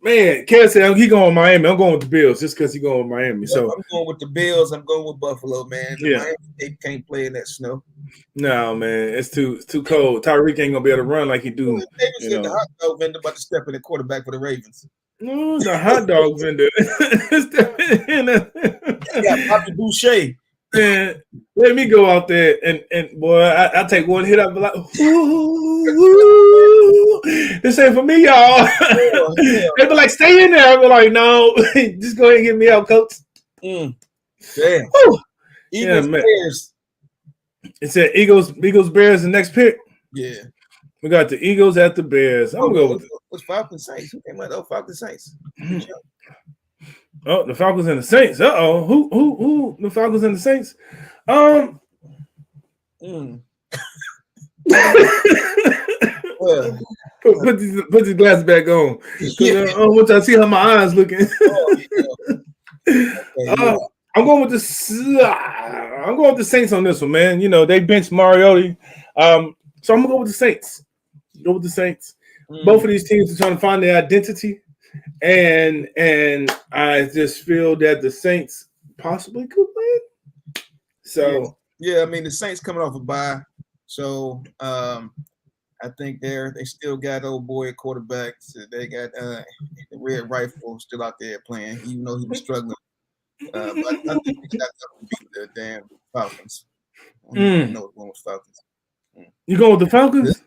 man. Ken said he going with Miami. I'm going with the Bills just because he going with Miami. So I'm going with the Bills. I'm going with Buffalo, man. Miami, they can't play in that snow. No, man, it's too cold. Tyreek ain't gonna be able to run like he do. The hot dog vendor about to step in the quarterback for the Ravens. The hot dog vendor. Yeah, Bobby Boucher. Man, let me go out there and boy, I take one hit. I'll be like, ooh, this ain't for me, y'all. They be like, stay in there. I'll be like, no, just go ahead and get me out, coach. Damn. Eagles, Bears. It said Eagles, Bears, the next pick. Yeah. We got the Eagles at the Bears. I'm gonna go with what's Falcons Saints. Who came out? Falcons Saints. Oh, the Falcons and the Saints. Who? The Falcons and the Saints. Put these glasses back on. I want y'all to see how my eyes looking. I'm going with the Saints on this one, man. You know, they benched Mariota. So I'm gonna go with the Saints. Go with the Saints. Both of these teams are trying to find their identity. And I just feel that the Saints possibly could win. So yeah, I mean the Saints coming off a bye. So I think they still got old boy at quarterback. So they got the Red Rifle still out there playing, even though he was struggling. But I think they got to beat the damn Falcons. I don't know what's going with Falcons. You going with the Falcons?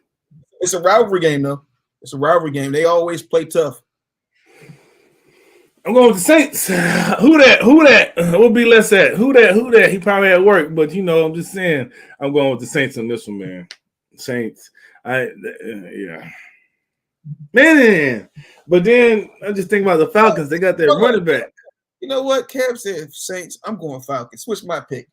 It's a rivalry game, though. It's a rivalry game. They always play tough. I'm going with the Saints. Who that? We'll be less at. Who that? He probably at work, but you know, I'm just saying. I'm going with the Saints on this one, man. Saints. Yeah. Man. But then I just think about the Falcons. They got their running back. You know what? Kev said Saints. I'm going Falcons. Switch my pick.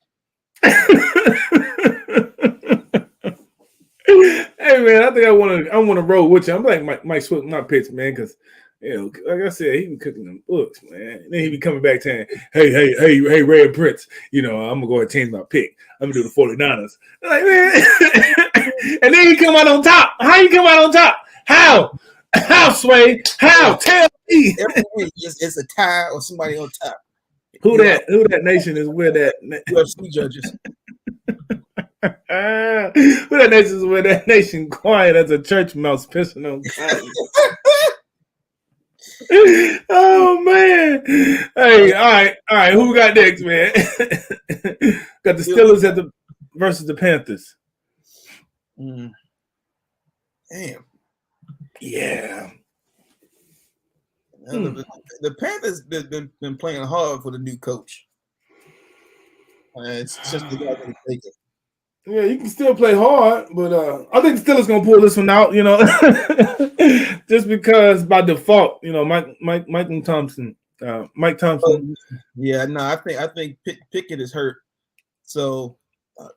Hey man, I think I want to roll with you. I'm like Mike switch my picks, man, because you know, like I said, he be cooking them books, man. And then he be coming back saying, hey, Ray and Prince, you know, I'm gonna go ahead and change my pick. I'm gonna do the 49ers. I'm like, man. And then he come out on top. How you come out on top? How, Sway? How? Tell me. Every week it's a tie or somebody on top. Who that nation is where that UFC judges. Who that nation is where that nation quiet as a church mouse pissing on cotton. Oh man. Hey, all right. Who we got next, man? Got the Steelers versus the Panthers. Damn. Yeah. The Panthers been playing hard for the new coach. It's just the guy that take it. Yeah, you can still play hard, but I think the Steelers gonna pull this one out, you know, just because by default, you know, Mike Thompson. Yeah, no, I think Pickett is hurt. So,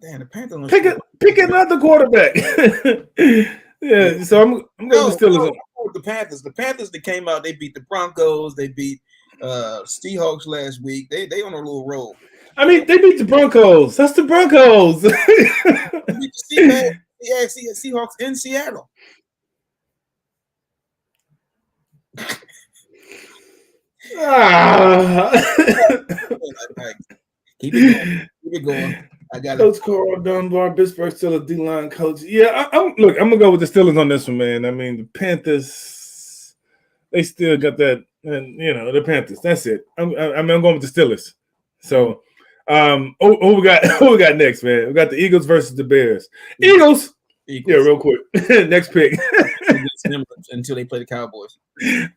damn, the Panthers pick another quarterback. Yeah, so I'm going with the Steelers. With the Panthers. The Panthers that came out, they beat the Broncos, they beat Seahawks last week. They on a little roll. I mean, they beat the Broncos. That's the Broncos. They beat the Seahawks in Seattle. Keep it going. I got Coach Carl Dunbar, Pittsburgh Steelers D-line coach. Yeah, I'm gonna go with the Steelers on this one, man. I mean, the Panthers, they still got that, and you know, the Panthers. That's it. I'm going with the Steelers. So, who we got next, man? We got the Eagles versus the Bears. Eagles. Yeah, real quick. Next pick. Until they play the Cowboys.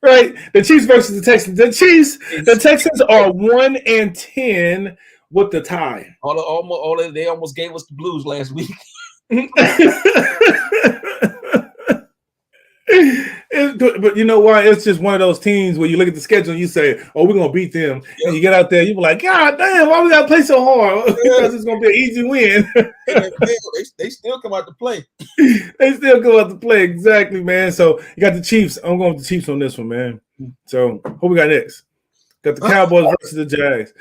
Right. The Chiefs versus the Texans. The Texans are 1-10 with the tie. They almost gave us the blues last week. But you know why? It's just one of those teams where you look at the schedule and you say, "Oh, we're gonna beat them," and you get out there, you be like, "God damn, why we gotta play so hard?" Because it's gonna be an easy win. They still come out to play. They still come out to play, exactly, man. So you got the Chiefs. I'm going with the Chiefs on this one, man. So who we got next? Got the Cowboys versus the Jags.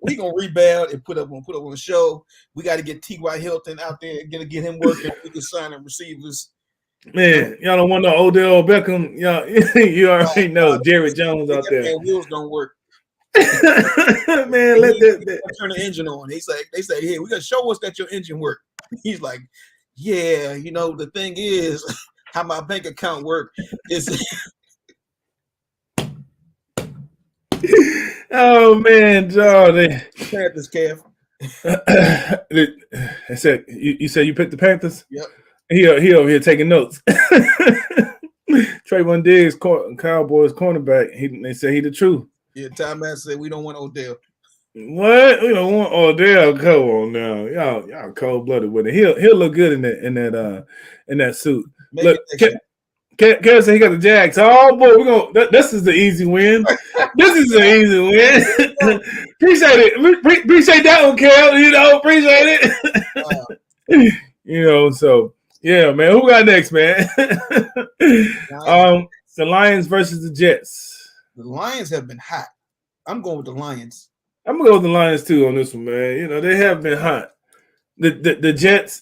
We gonna rebound and put up on a show. We got to get T.Y. Hilton out there and get him working. We can sign him receivers. Man, y'all don't want no Odell Beckham. Y'all, you already know Jerry Jones out there. Wheels don't work. Man, let that turn the engine on. They say, "Hey, we gotta show us that your engine work." He's like, "Yeah, you know, the thing is, how my bank account work is." Oh man, John. Panthers, Kev. I said you said you picked the Panthers. Yep. He over here taking notes. Trayvon Diggs, Cowboys cornerback. They say he the truth. Yeah, Tom Matt said we don't want Odell. What? We don't want Odell. Come on now, y'all cold blooded with it. He'll look good in that suit. Maybe look, Kev said he got the Jags. Oh boy, this is the easy win. This is the easy win. Appreciate it. Appreciate that one, Kev. You know, appreciate it. You know, so yeah, man. Who got next, man? The Lions versus the Jets. The Lions have been hot. I'm going with the Lions. I'm gonna go with the Lions too on this one, man. You know, they have been hot. The Jets,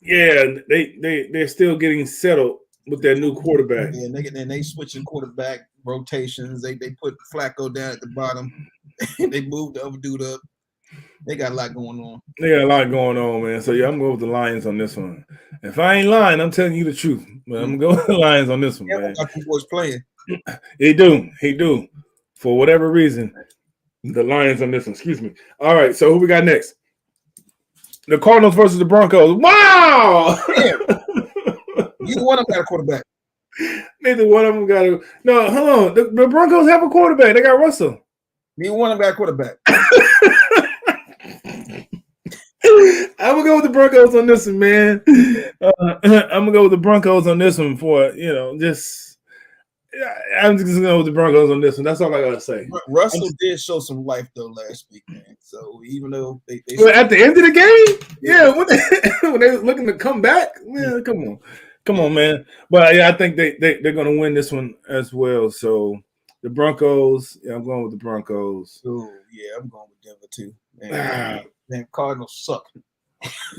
yeah, they're still getting settled with their new quarterback. Yeah, and they switching quarterback rotations. They put Flacco down at the bottom. They moved the other dude up. They got a lot going on. They got a lot going on, man. So yeah, I'm going with the Lions on this one. If I ain't lying, I'm telling you the truth. But I'm going with the Lions on this one, man. Two boys playing. He do. For whatever reason, the Lions on this one. Excuse me. All right, so who we got next? The Cardinals versus the Broncos. Wow! Neither one of them got a quarterback. Neither one of them got a. No, hold on. The Broncos have a quarterback. They got Russell. Neither one of them got a quarterback. I'm gonna go with the Broncos on this one, man. I'm gonna go with the Broncos on this one for just. I'm just gonna go with the Broncos on this one. That's all I gotta say. Russell did show some life though last week, man. So even though they at the end of the game, yeah, when they were looking to come back, man, come on, man. But yeah, I think they're gonna win this one as well. So the Broncos, yeah, I'm going with the Broncos. Oh yeah, I'm going with Denver too. Man, Cardinals suck.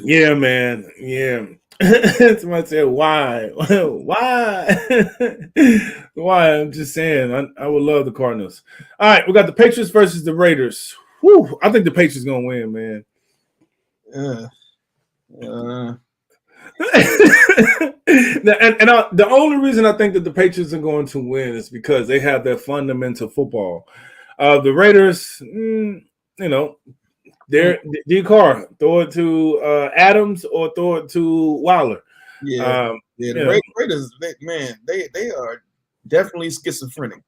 Yeah, man. Yeah. Somebody said, why? Why? I'm just saying, I would love the Cardinals. All right, we got the Patriots versus the Raiders. Whew, I think the Patriots going to win, man. The only reason I think that the Patriots are going to win is because they have that fundamental football. The Raiders, they're D. Carr, throw it to Adams or throw it to Waller. The Raiders, they are definitely schizophrenic.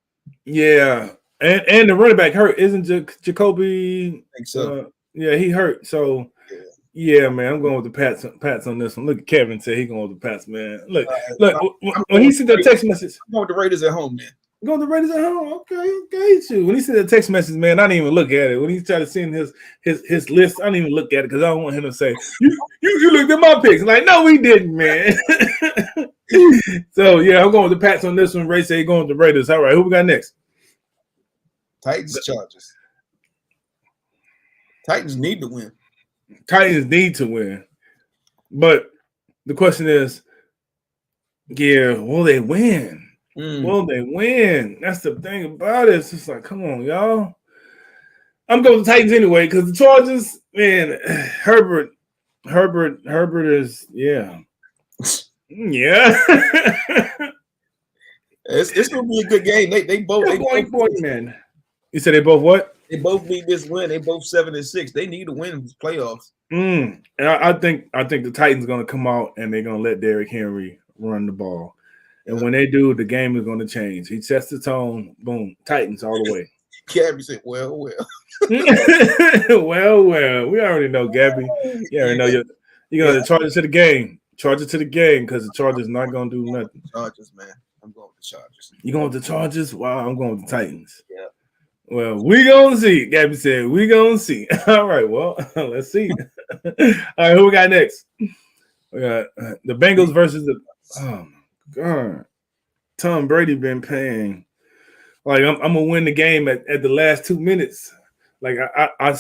Yeah, and the running back hurt, isn't Jacoby? I think so. Yeah, he hurt. So yeah, man, I'm going with the Pats on this one. Look, Kevin said he going with the Pats, man. Look, when he sent that text message, I'm going with the Raiders at home, man. Go to the Raiders at home. Okay. Too. When he sent the text message, man, I didn't even look at it. When he tried to send his list, I didn't even look at it because I don't want him to say, you looked at my picks. Like, no, we didn't, man. So, yeah, I'm going with the Pats on this one. Ray said going with the Raiders. All right, who we got next? Titans, Chargers. Titans need to win. Titans need to win. But the question is, will they win? Will they win? That's the thing about it. It's just like, come on, y'all. I'm going with the Titans anyway because the Chargers, man, Herbert is, yeah. It's gonna be a good game. They both man. You said they both what? They both need this win. They both 7-6. They need to win these playoffs. And I think the Titans gonna come out and they're gonna let Derrick Henry run the ball. And when they do, the game is going to change. He sets the tone. Boom. Titans all the way. Gabby said, well. well. We already know, Gabby. You already know you're going to charge it to the game. Charge it to the game because the Chargers not going to do nothing. Chargers, man. I'm going with the Chargers. You going with the Chargers? Wow, I'm going with the Titans. Yeah. Well, we going to see. Gabby said, we going to see. All right, well, let's see. All right, who we got next? We got the Bengals versus the God, Tom Brady been paying. Like I'm gonna win the game at the last 2 minutes. Like I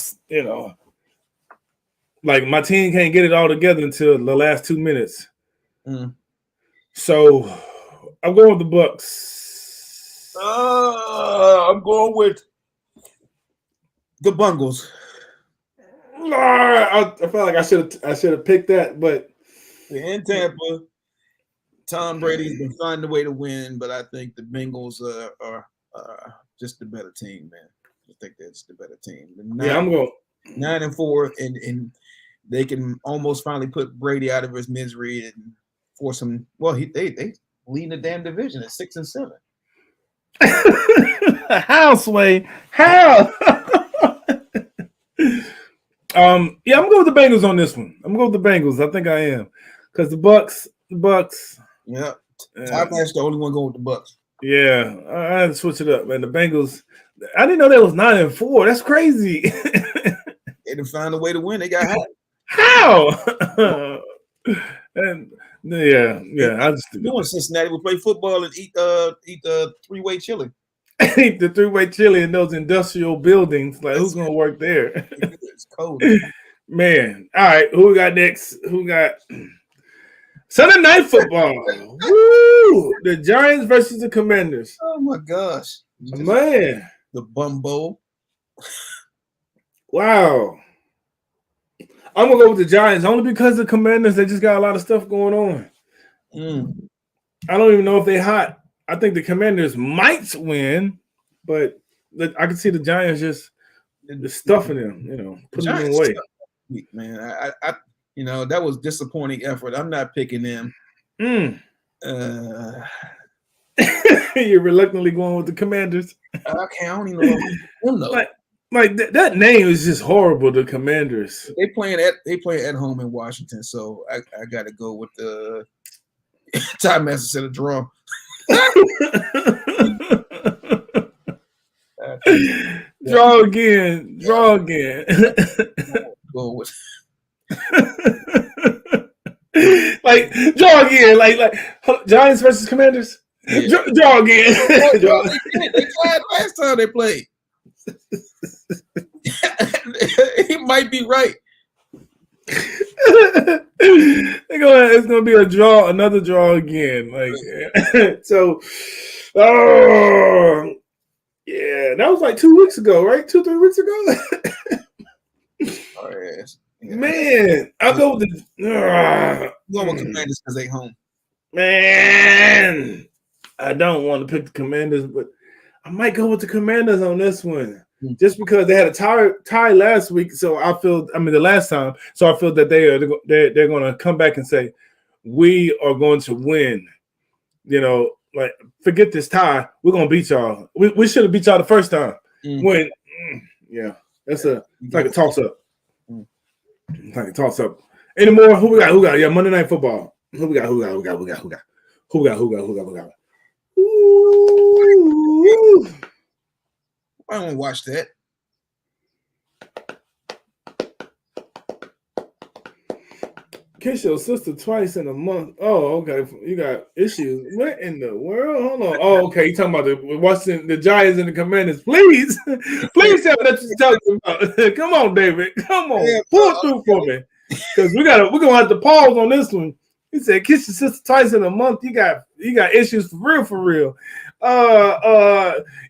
like my team can't get it all together until the last 2 minutes. So I'm going with the Bucks. I'm going with the Bungles. I felt like I should have picked that, but in Tampa. Tom Brady's been finding a way to win, but I think the Bengals are just the better team, man. I think that's the better team. I'm going 9-4, and they can almost finally put Brady out of his misery and force him. Well, they lead the damn division at 6-7. How, Sway? How? I'm going with the Bengals on this one. I'm going with the Bengals. I think I am because the Bucks. Yeah, Tyler's the only one going with the Bucks. Yeah, I had to switch it up, man. The Bengals, I didn't know they was 9-4. That's crazy. They didn't find a way to win. They got hot. How? And I just you want Cincinnati will play football and eat 3-way chili. eat the three-way chili in those industrial buildings. Like, who's gonna work there? It's cold. Man. All right, who we got next? Who got Sunday night football? Woo! The Giants versus the Commanders. Oh my gosh, man! The Bumbo. Wow. I'm gonna go with the Giants only because the Commanders, they just got a lot of stuff going on. I don't even know if they're hot. I think the Commanders might win, but I can see the Giants just stuffing them, putting them away. Man, I that was disappointing effort. I'm not picking them. You're reluctantly going with the Commanders. I don't even know. Like that name is just horrible. The Commanders. They play at home in Washington, so I got to go with the Time Master said a draw. Draw again. Go with like draw again. Like Giants versus Commanders. Yeah. Draw again. They tried last time they played. He might be right. It's gonna be a draw, another draw again. Like so. Oh yeah, that was like 2 weeks ago, right? 2-3 weeks ago. Oh yes. Yeah. Man, I'll go with the Commanders because they home. Man, I don't want to pick the Commanders, but I might go with the Commanders on this one. Just because they had a tie last week, so the last time, so I feel that they're going to come back and say, we are going to win. Like, forget this tie. We're going to beat y'all. We should have beat y'all the first time. When, it's like a toss-up. It's like a toss-up. Any more? Who we got? Yeah, Monday Night Football. Who we got? Ooh. I don't watch that. Kiss your sister twice in a month. Oh, okay. You got issues. What in the world? Hold on. Oh, okay. You talking about the Giants and the Commanders? Please tell me that you're talking about. Come on, David. Come on, pull through for me, because we're gonna have to pause on this one. He said, "Kiss your sister twice in a month." You got issues for real.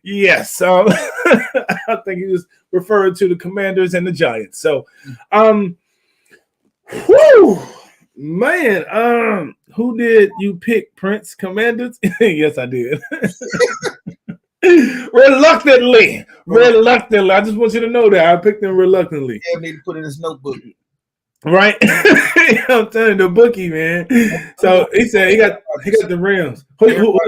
Yes. I think he was referring to the Commanders and the Giants. So, whew, man. Who did you pick, Prince? Commanders? Yes, I did. Reluctantly. I just want you to know that I picked them reluctantly. Yeah, I need to put in his notebook. Right? I'm telling you, the bookie, man. So he said he got the Rams. Who?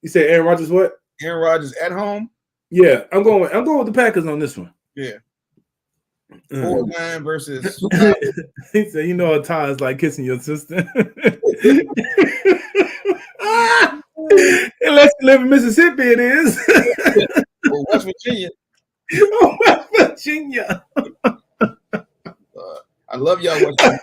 You said Aaron Rodgers what? Aaron Rodgers at home? Yeah, I'm going with the Packers on this one. Yeah. 4-9 versus he said, a tie is like kissing your sister. Unless you live in Mississippi, it is. Or West Virginia. West Virginia. I love y'all. West Virginia.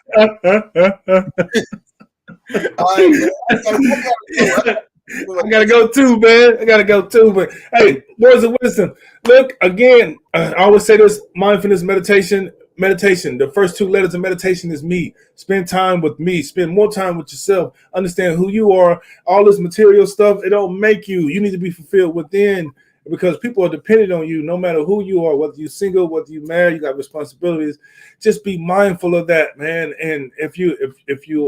I gotta go too, man. But hey, words of wisdom. Look, again, I always say this: mindfulness, meditation. The first 2 letters of meditation is me. Spend time with me. Spend more time with yourself. Understand who you are. All this material stuff, it don't make you. You need to be fulfilled within, because people are dependent on you no matter who you are, whether you're single, whether you're married, you got responsibilities. Just be mindful of that, man. And if you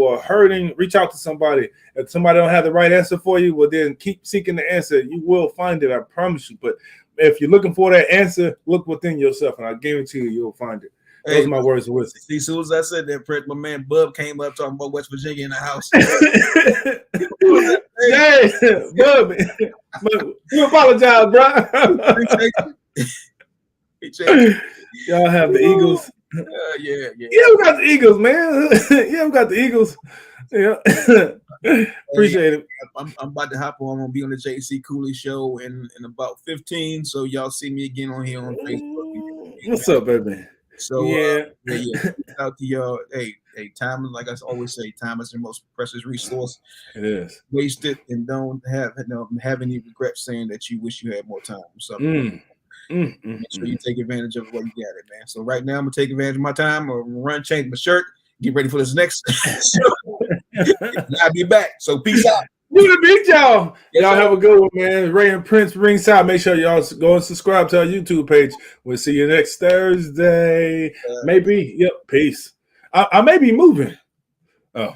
are hurting, reach out to somebody. If somebody don't have the right answer for you, well, then keep seeking the answer. You will find it, I promise you. But if you're looking for that answer, look within yourself, and I guarantee you'll find it. Those are my words of wisdom. See, as soon as I said that, Prince, my man Bub came up talking about West Virginia in the house. Hey, Bub, you apologize, bro. Y'all have the Eagles. Yeah, we got the Eagles, man. We got the Eagles. Yeah, appreciate it. I'm about to hop on. I'm gonna be on the JC Cooley show in about 15. So y'all see me again on here on Facebook. What's up, baby? So yeah. Peace out to y'all. Hey, time, like I always say, time is the most precious resource. It is. Waste it and don't have any regrets saying that you wish you had more time. So make sure you take advantage of what you got it, man. So right now I'm gonna take advantage of my time. I'm gonna run, change my shirt, get ready for this next show. I'll be back. So peace out. Good to meet y'all. Y'all have a good one, man. Ray and Prince Ringside. Make sure y'all go and subscribe to our YouTube page. We'll see you next Thursday. Maybe. Yep. Peace. I may be moving. Oh.